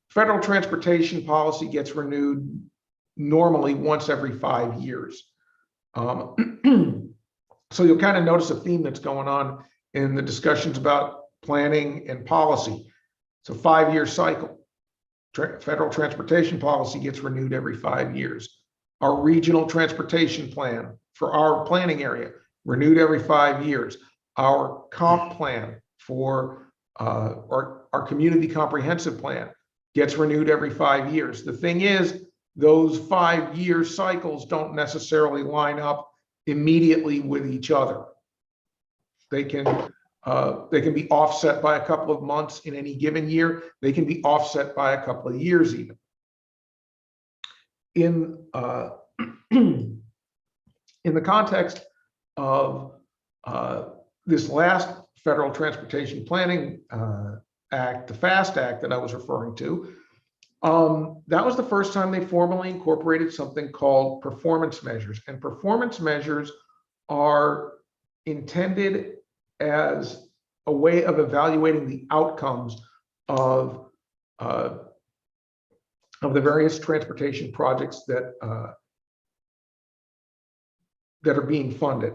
Federal transportation policy gets renewed normally once every 5 years. So you'll kind of notice a theme that's going on in the discussions about planning and policy. It's a 5-year cycle. Federal transportation policy gets renewed every 5 years. Our regional transportation plan for our planning area, renewed every 5 years. Our comp plan for our community comprehensive plan gets renewed every 5 years. The thing is, those 5-year cycles don't necessarily line up immediately with each other. They can be offset by a couple of months in any given year. They can be offset by a couple of years even. In the context of this last Federal Transportation Planning Act, the FAST Act that I was referring to, that was the first time they formally incorporated something called performance measures. And performance measures are intended as a way of evaluating the outcomes of the various transportation projects that are being funded.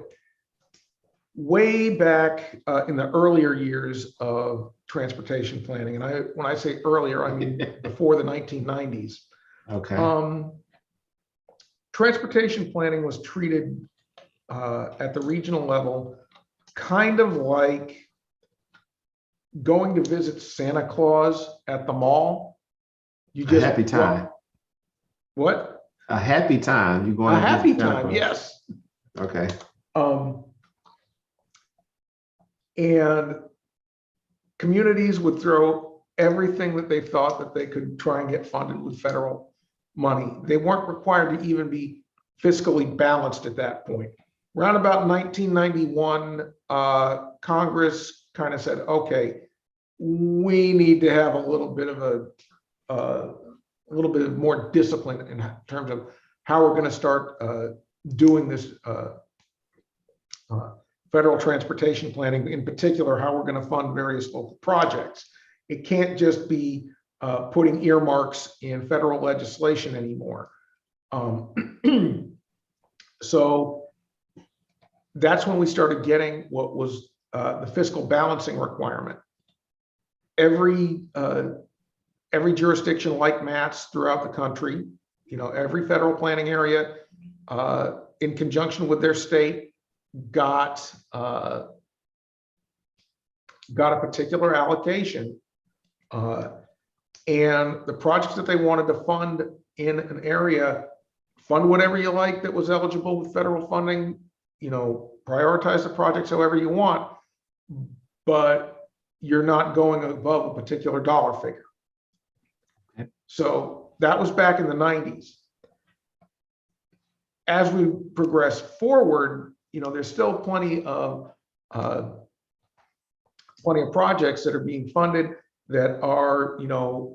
Way back in the earlier years of transportation planning, and when I say earlier, I mean before the 1990s. Okay. Transportation planning was treated at the regional level kind of like going to visit Santa Claus at the mall. You just a happy time. What? A happy time. You going a to happy Santa time? Claus. Yes. Okay. And communities would throw everything that they thought that they could try and get funded with federal money. They weren't required to even be fiscally balanced at that point. Around about 1991, Congress kind of said, okay, we need to have a little bit more discipline in terms of how we're going to start doing this federal transportation planning, in particular, how we're going to fund various local projects. It can't just be putting earmarks in federal legislation anymore. So that's when we started getting what was the fiscal balancing requirement. Every jurisdiction like Matt's throughout the country, every federal planning area, in conjunction with their state, got a particular allocation, and the projects that they wanted to fund in an area, fund whatever you like that was eligible with federal funding, prioritize the projects however you want, but you're not going above a particular dollar figure. Okay. So that was back in the 90s. As we progress forward, there's still plenty of projects that are being funded that are,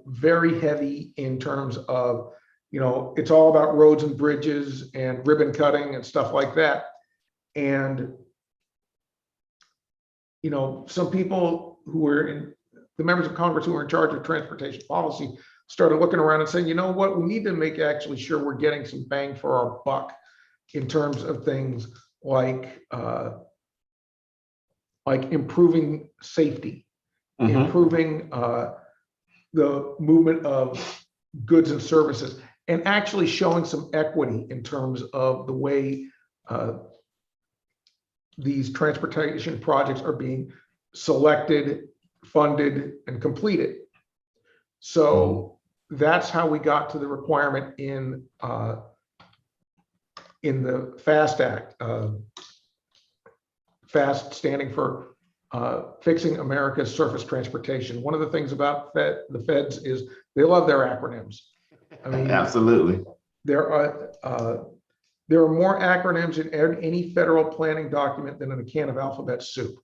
very heavy in terms of, it's all about roads and bridges and ribbon cutting and stuff like that. And, some people who were the members of Congress who were in charge of transportation policy started looking around and saying, you know what, we need to make actually sure we're getting some bang for our buck in terms of things like improving safety, improving the movement of goods and services, and actually showing some equity in terms of the way these transportation projects are being selected, funded, and completed. So that's how we got to the requirement in the FAST Act. FAST standing for Fixing America's Surface Transportation. One of the things about the feds is they love their acronyms. I mean, absolutely. There are more acronyms in any federal planning document than in a can of alphabet soup.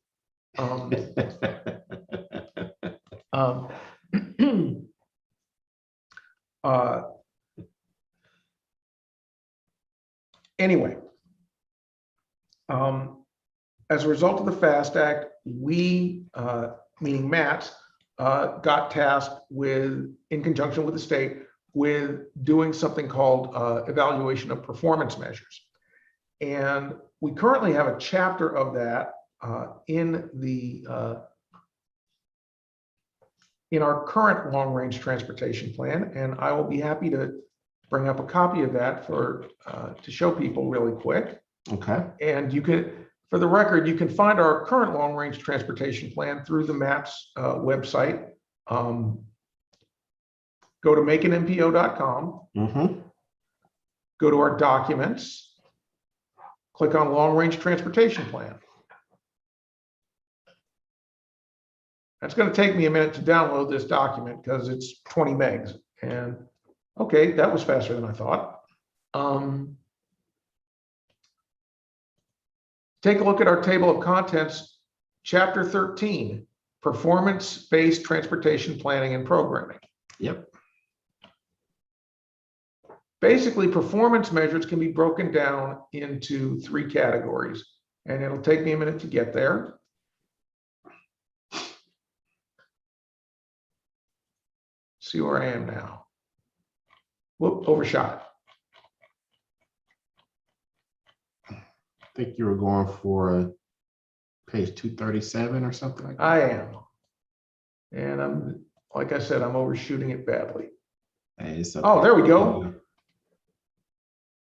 Anyway, as a result of the FAST Act, we, meaning Matt, got tasked with, in conjunction with the state, with doing something called evaluation of performance measures. And we currently have a chapter of that in our current long-range transportation plan, and I will be happy to bring up a copy of that to show people really quick. Okay. And you can, for the record, you can find our current long-range transportation plan through the MAPS website. Go to maconmpo.com, go to our documents, click on long-range transportation plan. That's going to take me a minute to download this document because it's 20 megs. And okay, that was faster than I thought. Take a look at our table of contents, chapter 13, performance-based transportation planning and programming. Yep. Basically, performance measures can be broken down into 3 categories, and it'll take me a minute to get there. See where I am now. Whoop, overshot. I think you were going for page 237 or something like that. I am. And I'm, like I said, I'm overshooting it badly. Hey, it's okay. Oh, there we go.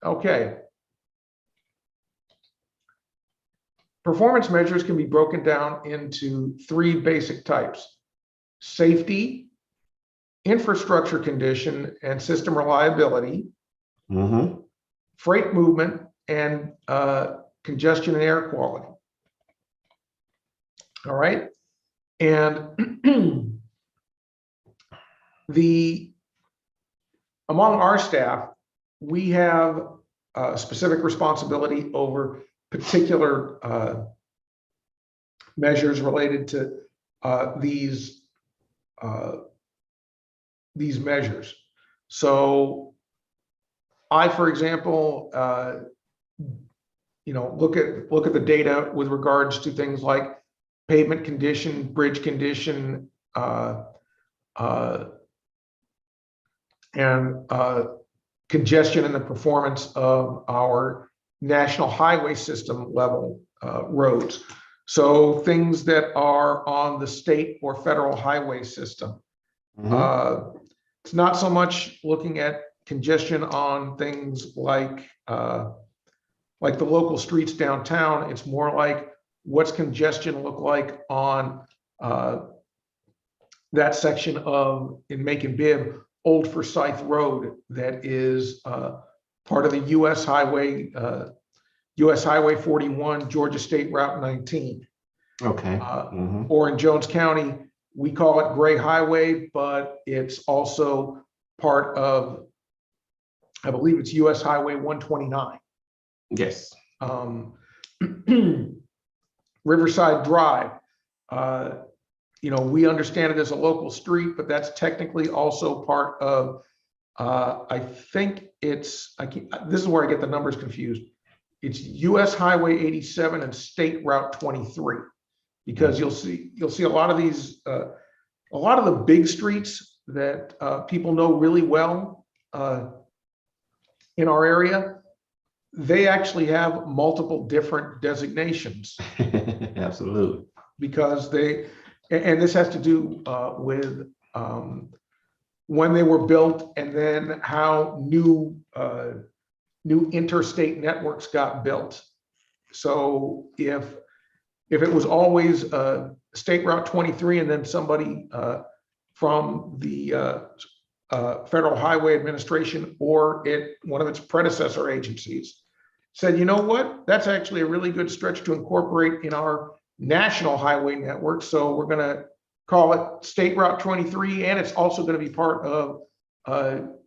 Okay. Performance measures can be broken down into 3 basic types: safety, infrastructure condition and system reliability, freight movement, and congestion and air quality. All right. And among our staff, we have specific responsibility over particular measures related to these measures. So I, for example, look at the data with regards to things like pavement condition, bridge condition, and congestion in the performance of our national highway system level roads. So things that are on the state or federal highway system. It's not so much looking at congestion on things like the local streets downtown. It's more like, what's congestion look like on that section in Macon-Bibb, Old Forsyth Road, that is part of the US Highway 41, Georgia State Route 19. Okay. Or in Jones County, we call it Gray Highway, but it's also part of, I believe it's US Highway 129. Yes. Riverside Drive, we understand it as a local street, but that's technically also part of, I think it's, this is where I get the numbers confused. It's US Highway 87 and State Route 23, because you'll see a lot of these, a lot of the big streets that people know really well in our area, they actually have multiple different designations. Absolutely. Because and this has to do with when they were built, and then how new interstate networks got built. So if it was always State Route 23, and then somebody from the Federal Highway Administration or one of its predecessor agencies said, you know what, that's actually a really good stretch to incorporate in our national highway network, so we're going to call it State Route 23, and it's also going to be part of the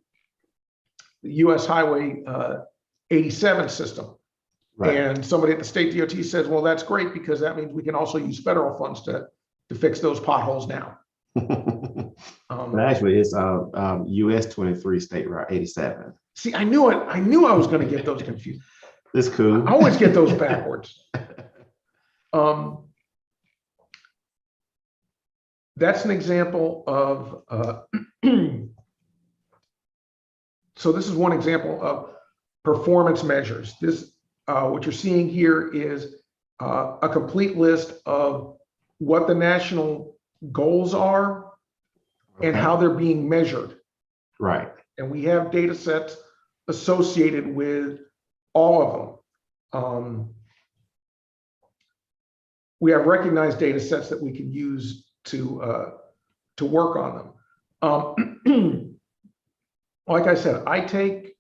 US Highway 87 system. Right. And somebody at the state DOT says, well, that's great, because that means we can also use federal funds to fix those potholes now. But actually, it's US 23 State Route 87. See, I knew it. I knew I was going to get those confused. It's cool. I always get those backwards. That's an example of, so this is one example of performance measures. This, what you're seeing here is a complete list of what the national goals are and how they're being measured. Right. And we have data sets associated with all of them. We have recognized data sets that we can use to work on them. Like I said, I take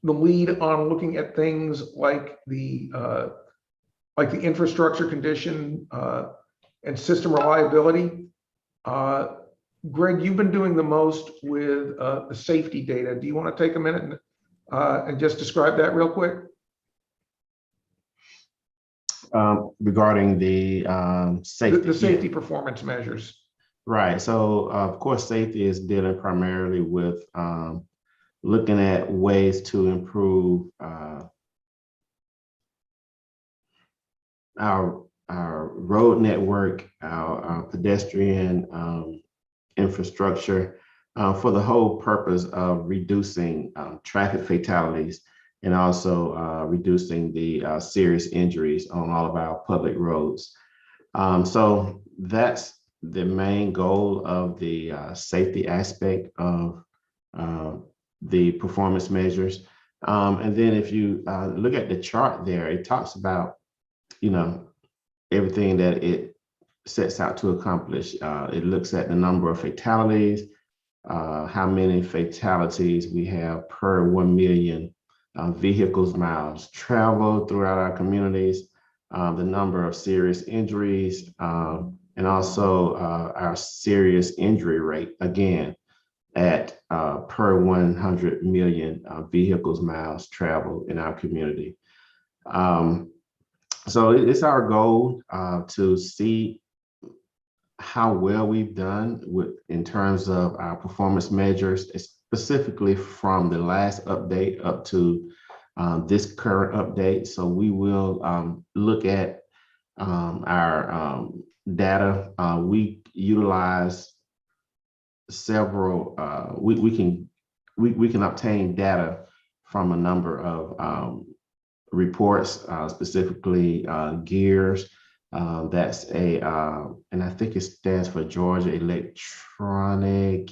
the lead on looking at things like the infrastructure condition and system reliability. Greg, you've been doing the most with the safety data. Do you want to take a minute and just describe that real quick? Regarding the safety. The safety performance measures. Right. So, of course, safety is dealing primarily with looking at ways to improve our road network, our pedestrian infrastructure, for the whole purpose of reducing traffic fatalities and also reducing the serious injuries on all of our public roads. So that's the main goal of the safety aspect of the performance measures. And then if you look at the chart there, it talks about, everything that it sets out to accomplish. It looks at the number of fatalities, how many fatalities we have per 1 million vehicles miles traveled throughout our communities, the number of serious injuries, and also our serious injury rate, again, at per 100 million vehicles miles traveled in our community. So it's our goal to see how well we've done in terms of our performance measures, specifically from the last update up to this current update. So we will look at our data. We utilize several. We can obtain data from a number of reports, specifically GEARS. That's and I think it stands for Georgia Electronic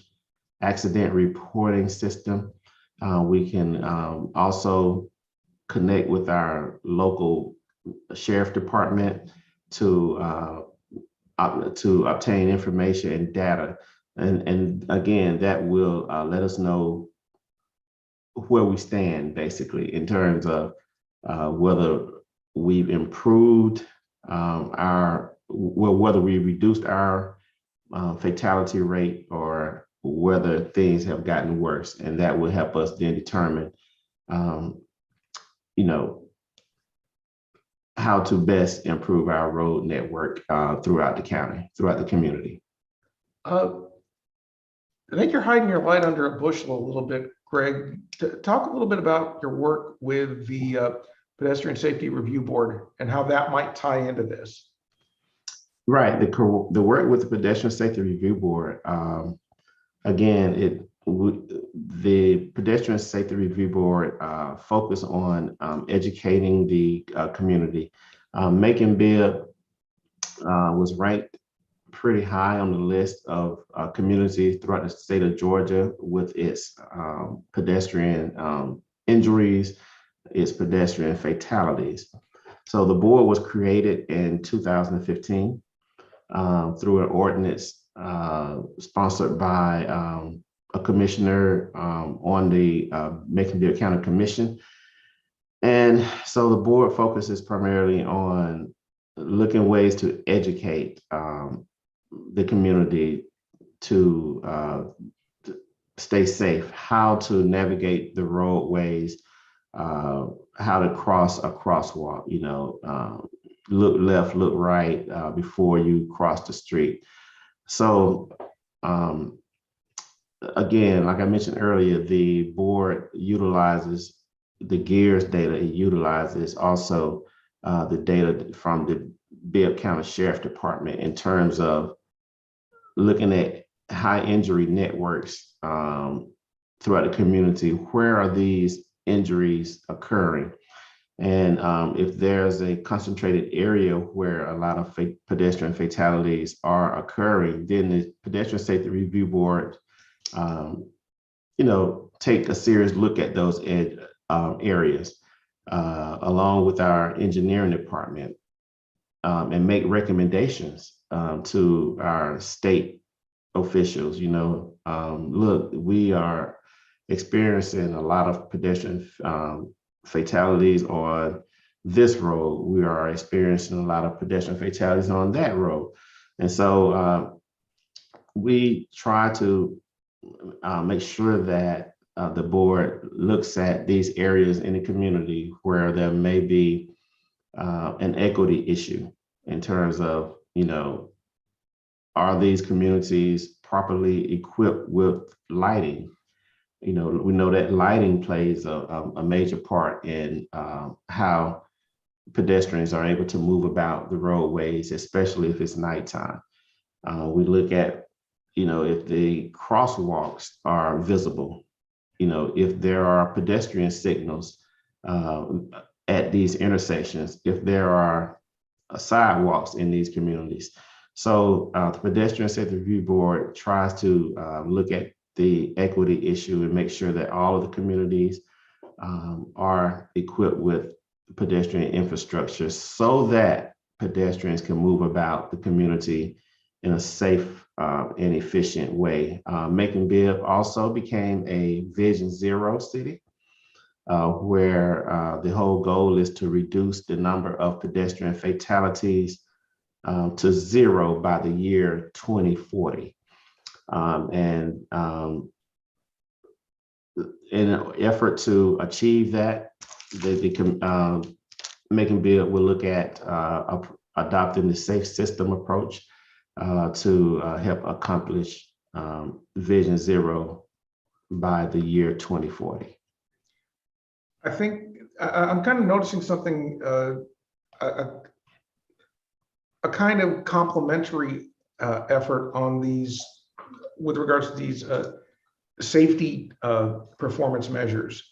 Accident Reporting System. We can also connect with our local sheriff department to obtain information and data. And again, that will let us know where we stand, basically, in terms of whether we've improved whether we reduced our fatality rate or whether things have gotten worse. And that will help us then determine, how to best improve our road network throughout the county, throughout the community. I think you're hiding your light under a bushel a little bit, Greg. Talk a little bit about your work with the Pedestrian Safety Review Board and how that might tie into this. Right. The work with the Pedestrian Safety Review Board, again, the Pedestrian Safety Review Board focus on educating the community. Macon-Bibb was ranked pretty high on the list of communities throughout the state of Georgia with its pedestrian injuries, its pedestrian fatalities. So the board was created in 2015 through an ordinance sponsored by a commissioner on the Macon-Bibb County Commission. And so the board focuses primarily on looking ways to educate the community to stay safe, how to navigate the roadways, how to cross a crosswalk, look left, look right before you cross the street. So again, like I mentioned earlier, the board utilizes the GEARS data. It utilizes also the data from the Bibb County Sheriff Department in terms of looking at high injury networks throughout the community. Where are these injuries occurring? And if there's a concentrated area where a lot of pedestrian fatalities are occurring, then the Pedestrian Safety Review Board, take a serious look at those areas, along with our engineering department, and make recommendations to our state officials. Look, we are experiencing a lot of pedestrian fatalities on this road. We are experiencing a lot of pedestrian fatalities on that road. And so we try to make sure that the board looks at these areas in the community where there may be an equity issue in terms of, are these communities properly equipped with lighting? We know that lighting plays a major part in how pedestrians are able to move about the roadways, especially if it's nighttime. We look at, if the crosswalks are visible, if there are pedestrian signals at these intersections, if there are sidewalks in these communities. So the Pedestrian Safety Review Board tries to look at the equity issue and make sure that all of the communities are equipped with pedestrian infrastructure so that pedestrians can move about the community in a safe and efficient way. Macon-Bibb also became a Vision Zero city, where the whole goal is to reduce the number of pedestrian fatalities to zero by the year 2040. In an effort to achieve that, the Macon-Bibb will look at adopting the safe system approach to help accomplish Vision Zero by the year 2040. I think I'm kind of noticing something, a kind of complementary effort on these, with regards to these safety performance measures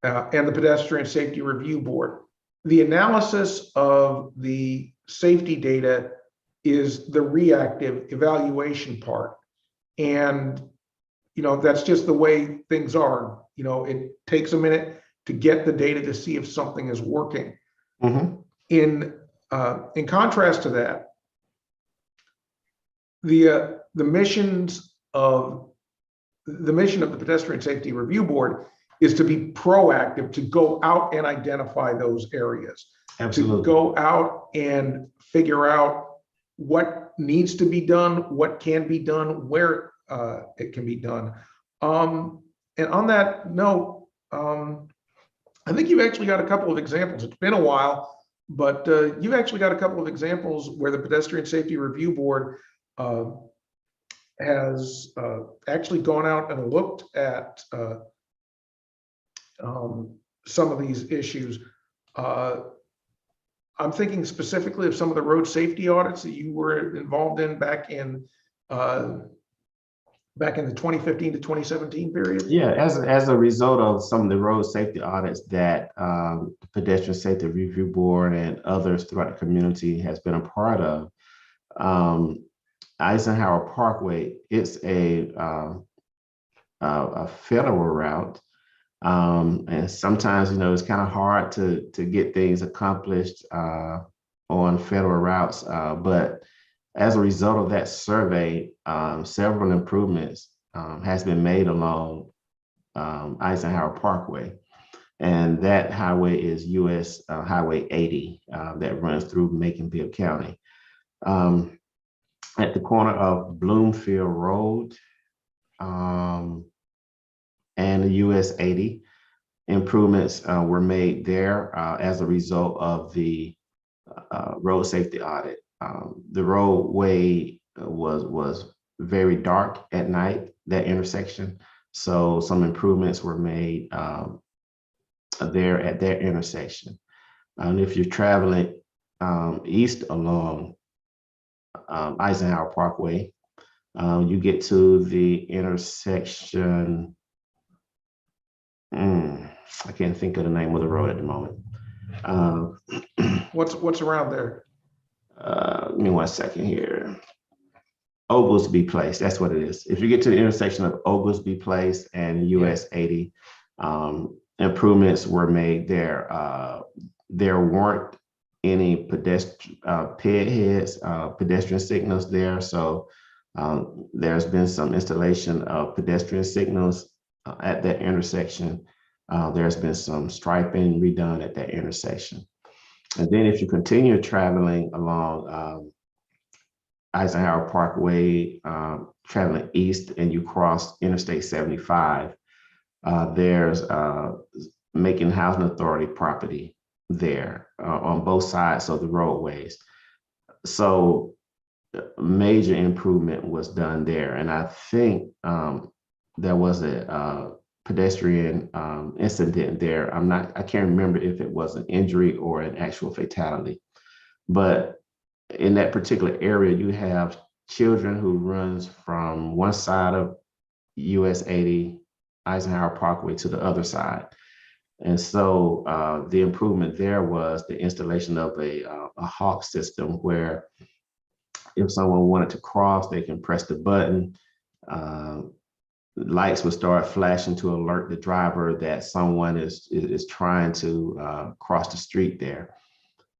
and the Pedestrian Safety Review Board. The analysis of the safety data is the reactive evaluation part. And, that's just the way things are. It takes a minute to get the data to see if something is working. Mm-hmm. In contrast to that, the mission of the Pedestrian Safety Review Board is to be proactive, to go out and identify those areas. Absolutely. To go out and figure out what needs to be done, what can be done, where it can be done. And on that note, I think you've actually got a couple of examples. It's been a while, but you've actually got a couple of examples where the Pedestrian Safety Review Board has actually gone out and looked at some of these issues. I'm thinking specifically of some of the road safety audits that you were involved in back in the 2015 to 2017 period. Yeah, as a result of some of the road safety audits that the Pedestrian Safety Review Board and others throughout the community has been a part of, Eisenhower Parkway, it's a federal route. And sometimes, it's kind of hard to get things accomplished on federal routes. But as a result of that survey, several improvements has been made along Eisenhower Parkway. And that highway is US Highway 80 that runs through Macon-Bibb County. At the corner of Bloomfield Road and the US 80, improvements were made there as a result of the road safety audit. The roadway was very dark at night, that intersection. So some improvements were made there at that intersection. And if you're traveling east along Eisenhower Parkway, you get to the intersection. I can't think of the name of the road at the moment. What's around there? Give me 1 second here. Oglesby Place, that's what it is. If you get to the intersection of Oglesby Place and US 80, improvements were made there. There weren't any pedestrian signals there. So there's been some installation of pedestrian signals at that intersection. There's been some striping redone at that intersection. And then if you continue traveling along Eisenhower Parkway, traveling east, and you cross Interstate 75, there's Macon Housing Authority property there on both sides of the roadways. So major improvement was done there. And I think there was a pedestrian incident there. I can't remember if it was an injury or an actual fatality, but in that particular area, you have children who runs from one side of US 80 Eisenhower Parkway to the other side. And so the improvement there was the installation of a hawk system where if someone wanted to cross, they can press the button. Lights would start flashing to alert the driver that someone is trying to cross the street there.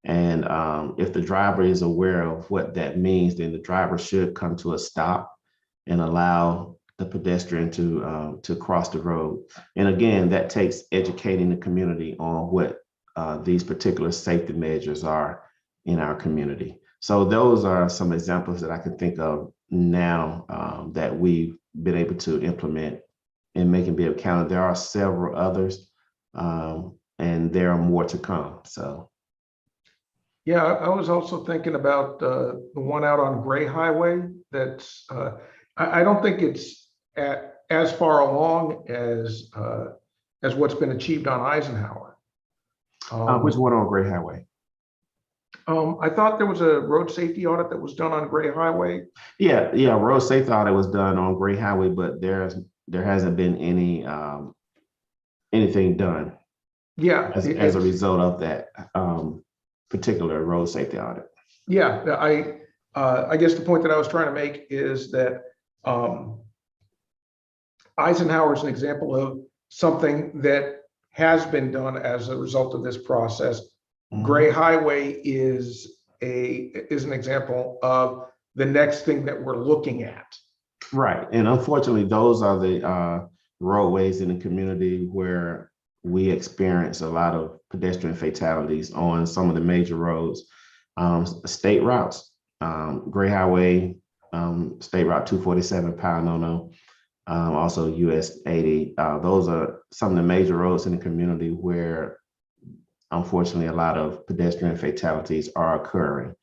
And if the driver is aware of what that means, then the driver should come to a stop and allow the pedestrian to cross the road. And again, that takes educating the community on what these particular safety measures are in our community. So those are some examples that I can think of now that we've been able to implement in Macon-Bibb County. There are several others, and there are more to come. So. Yeah, I was also thinking about the one out on Gray Highway. That's I don't think it's as far along as what's been achieved on Eisenhower. Which one on Gray Highway? I thought there was a road safety audit that was done on Gray Highway. Yeah, road safety audit was done on Gray Highway, but there hasn't been anything done. Yeah, as a result of that particular road safety audit. Yeah, I guess the point that I was trying to make is that Eisenhower is an example of something that has been done as a result of this process. Mm-hmm. Gray Highway is an example of the next thing that we're looking at. Right, and unfortunately, those are the roadways in the community where we experience a lot of pedestrian fatalities on some of the major roads, state routes, Gray Highway, State Route 247, Pionono, also US 80. Those are some of the major roads in the community where, unfortunately, a lot of pedestrian fatalities are occurring.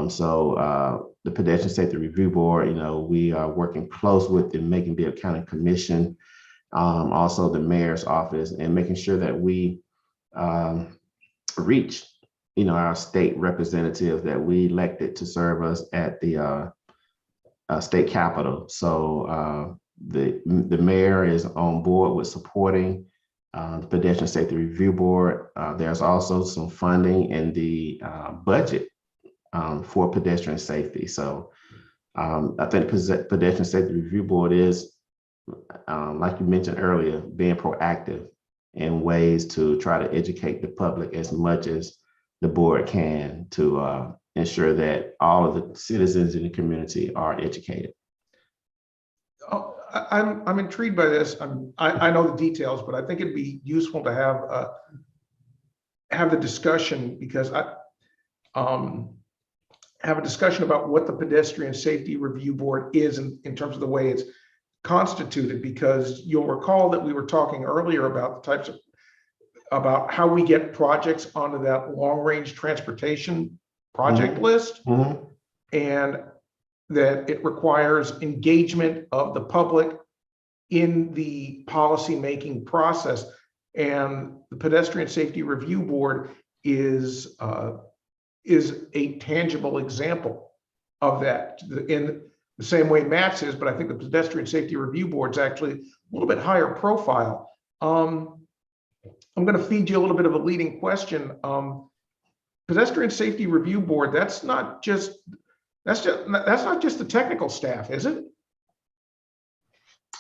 So the Pedestrian Safety Review Board, we are working close with the Macon-Bibb County Commission, also the mayor's office, and making sure that we reach, our state representatives that we elected to serve us at the state capitol. So the mayor is on board with supporting the Pedestrian Safety Review Board. There's also some funding in the budget for pedestrian safety. So I think Pedestrian Safety Review Board is, like you mentioned earlier, being proactive in ways to try to educate the public as much as the board can to ensure that all of the citizens in the community are educated. I'm intrigued by this. I know the details, but I think it'd be useful to have the discussion, because have a discussion about what the Pedestrian Safety Review Board is in terms of the way it's constituted, because you'll recall that we were talking earlier about the types of, about how we get projects onto that long-range transportation project list, and that it requires engagement of the public in the policy-making process. And the Pedestrian Safety Review Board is a tangible example of that, in the same way Matt's is, but I think the Pedestrian Safety Review Board is actually a little bit higher profile. I'm going to feed you a little bit of a leading question. Pedestrian Safety Review Board, that's not just the technical staff, is it?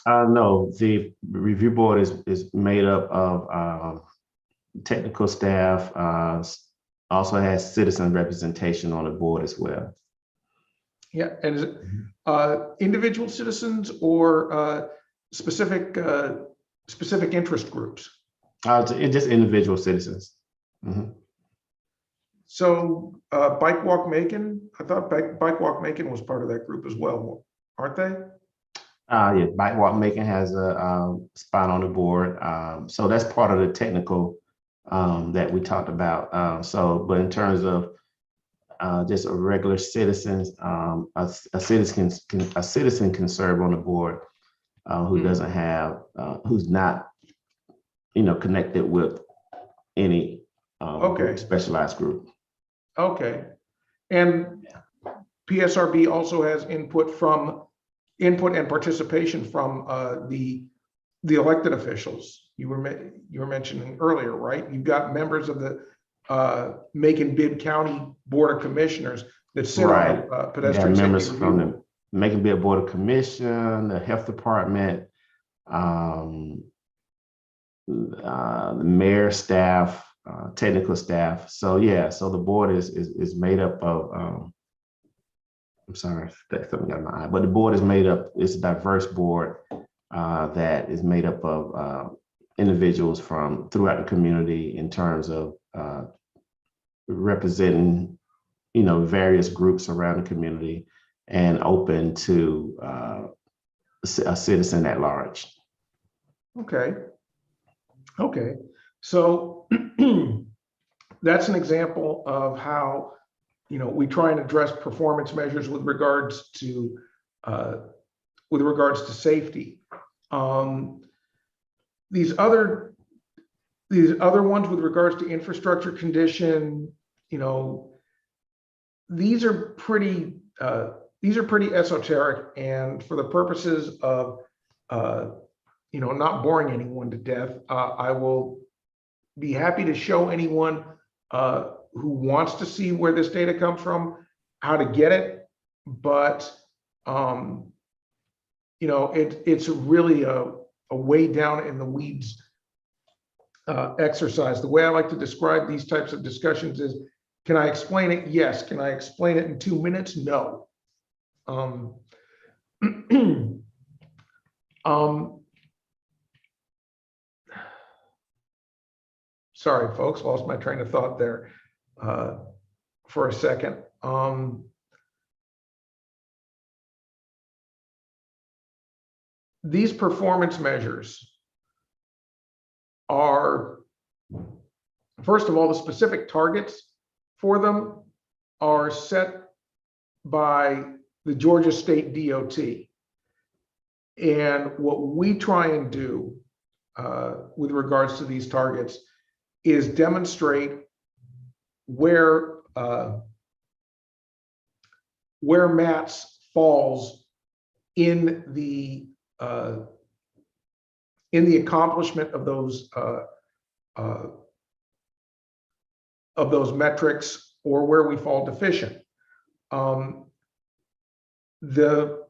No, the review board is made up of technical staff, also has citizen representation on the board as well. Yeah, and is it individual citizens or specific specific interest groups? Just individual citizens. Mhm. So Bike Walk Macon, I thought Bike Walk Macon was part of that group as well, aren't they? Yeah, Bike Walk Macon has a spot on the board. So that's part of the technical that we talked about. But in terms of just a regular citizens, a citizen can serve on the board who doesn't have, who's not, connected with any Okay. specialized group. Okay. And PSRB also has input and participation from the elected officials you were mentioning earlier, right? You've got members of the Macon-Bibb County Board of Commissioners that sit Right. on the You pedestrian have safety members review from board. the Macon-Bibb Board of Commission, the Health Department, the mayor staff, technical staff. So yeah, so the board is made up of. I'm sorry, that's something got in my eye, but the board is made up. It's a diverse board that is made up of individuals from throughout the community in terms of representing, various groups around the community and open to a citizen at large. Okay. Okay. So that's an example of how, we try and address performance measures with regards to safety. These other ones with regards to infrastructure condition, these are pretty esoteric, and for the purposes of not boring anyone to death, I will be happy to show anyone who wants to see where this data comes from, how to get it. But it's really a way down in the weeds exercise. The way I like to describe these types of discussions is, can I explain it? Yes. Can I explain it in 2 minutes? No. Sorry, folks, lost my train of thought there for a second. These performance measures are, first of all, the specific targets for them are set by the Georgia State DOT. And what we try and do with regards to these targets is demonstrate where MATS falls in the accomplishment of those metrics, or where we fall deficient. The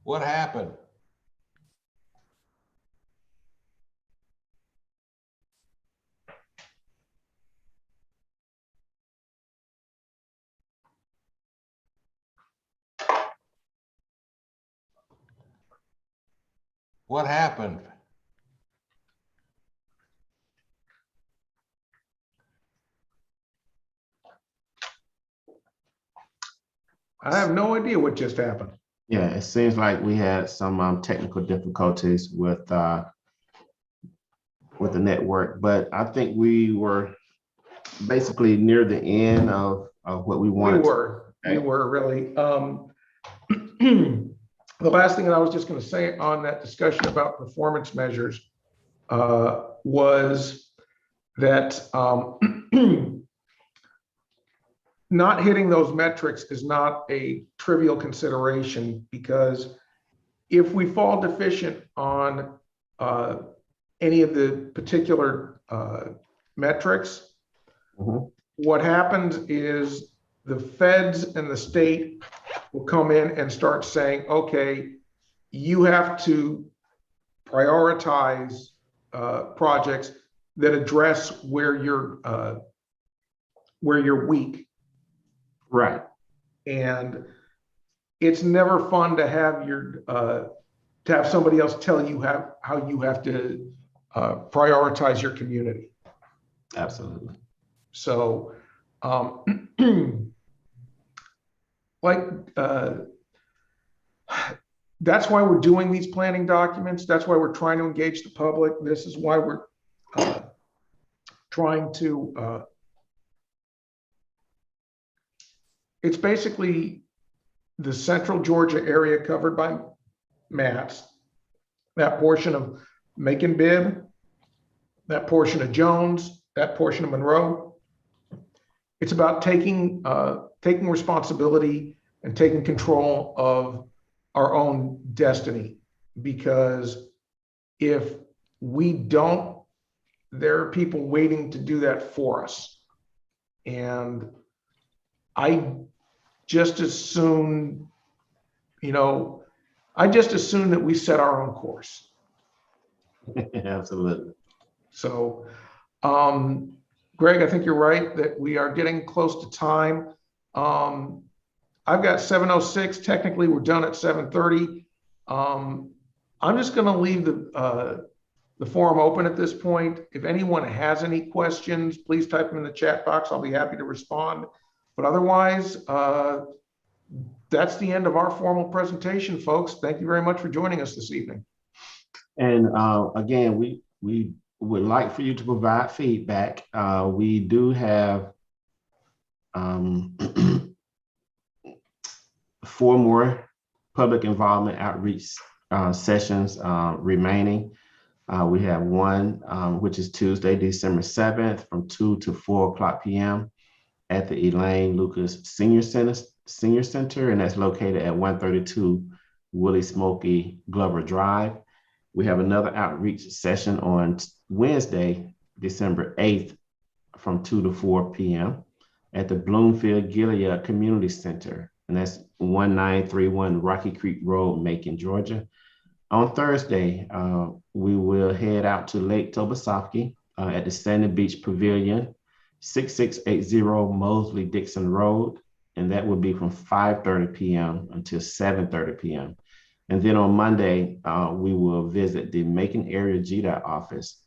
What happened? What happened? I have no idea what just happened. Yeah, it seems like we had some technical difficulties with the network, but I think we were basically near the end of what we wanted. We were really. The last thing that I was just going to say on that discussion about performance measures was that not hitting those metrics is not a trivial consideration, because if we fall deficient on any of the particular metrics, what happens is the feds and the state will come in and start saying, okay, you have to prioritize projects that address where you're weak. Right. And it's never fun to have somebody else tell you how you have to prioritize your community. Absolutely. So, that's why we're doing these planning documents. That's why we're trying to engage the public. This is why we're trying to, it's basically the central Georgia area covered by maps, that portion of Macon-Bibb, that portion of Jones, that portion of Monroe. It's about taking responsibility and taking control of our own destiny, because if we don't, there are people waiting to do that for us. And I just as soon, that we set our own course. Absolutely. So, Greg, I think you're right that we are getting close to time. I've got 7:06. Technically, we're done at 7:30. I'm just going to leave the forum open at this point. If anyone has any questions, please type them in the chat box. I'll be happy to respond. But otherwise, that's the end of our formal presentation, folks. Thank you very much for joining us this evening. And again, we would like for you to provide feedback. We do have 4 more public involvement outreach sessions remaining. We have one, which is Tuesday, December 7th from 2 to 4 o'clock p.m. at the Elaine Lucas Senior Center, and that's located at 132 Willie Smoky Glover Drive. We have another outreach session on Wednesday, December 8th from 2 to 4 p.m. at the Bloomfield Gilead Community Center, and that's 1931 Rocky Creek Road, Macon, Georgia. On Thursday, we will head out to Lake Tobosoffke at the Sandy Beach Pavilion, 6680 Mosley Dixon Road, and that will be from 5:30 p.m. until 7:30 p.m. And then on Monday, we will visit the Macon Area GDOT office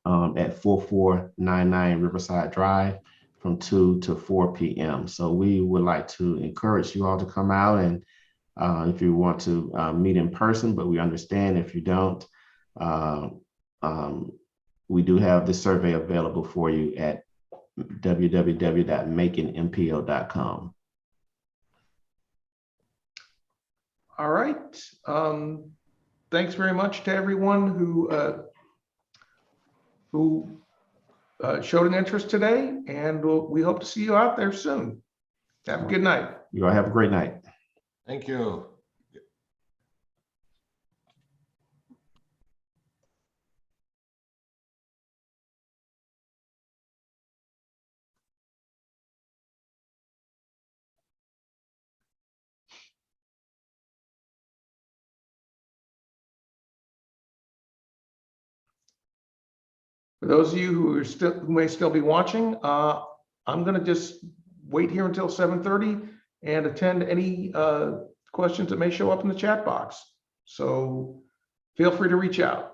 at 4499 Riverside Drive from 2 to 4 p.m. So we would like to encourage you all to come out, and if you want to meet in person, but we understand if you don't. We do have the survey available for you at www.maconmpo.com. All right. Thanks very much to everyone who showed an interest today, and we hope to see you out there soon. Have a good night. You all have a great night. Thank you. For those of you who may still be watching, I'm going to just wait here until 7:30 and attend any questions that may show up in the chat box. So feel free to reach out.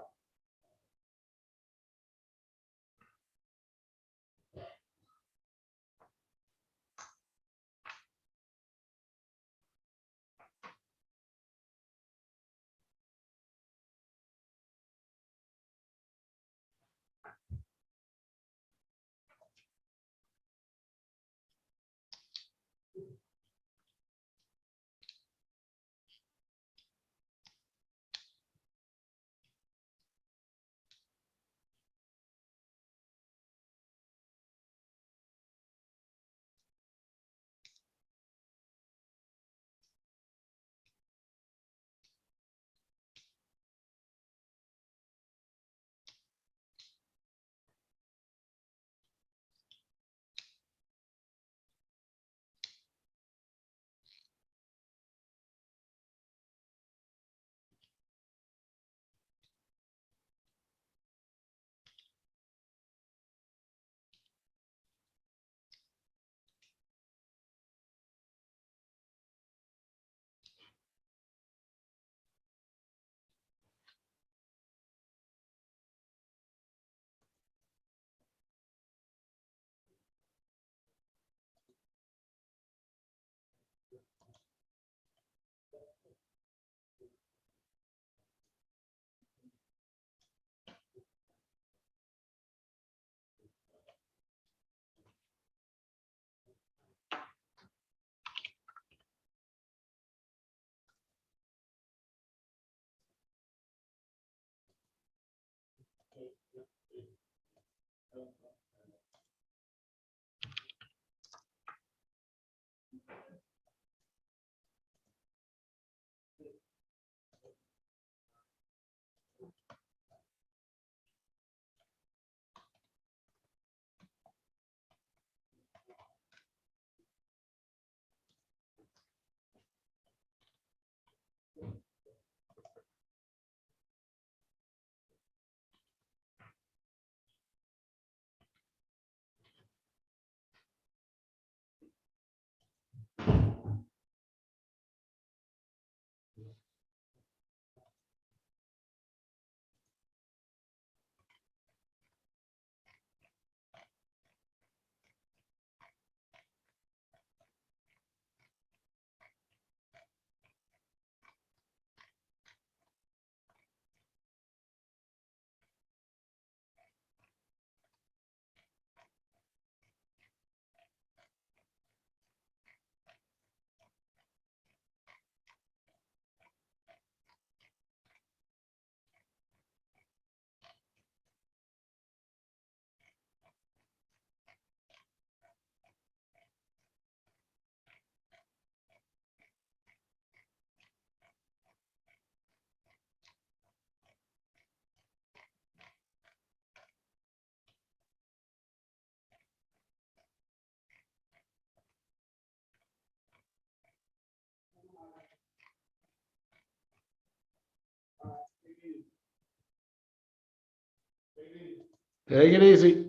Take it easy.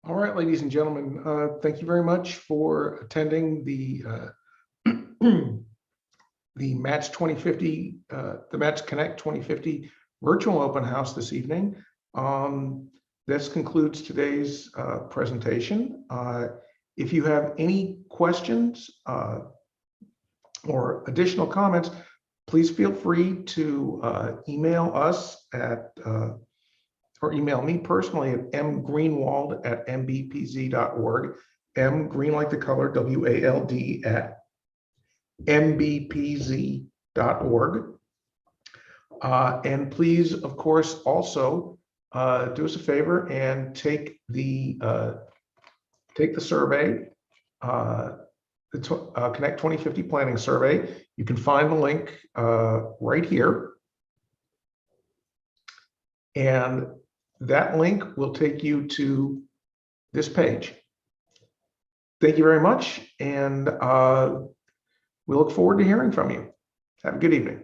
All right, ladies and gentlemen, thank you very much for attending the the Match 2050, the Match Connect 2050 virtual open house this evening. This concludes today's presentation. If you have any questions or additional comments, please feel free to email us at or email me personally at mgreenwald@mbpz.org. M green like the color, WALD at mbpz.org. And please, of course, also do us a favor and take the survey, the Connect 2050 Planning Survey. You can find the link right here. And that link will take you to this page. Thank you very much, and we look forward to hearing from you. Have a good evening.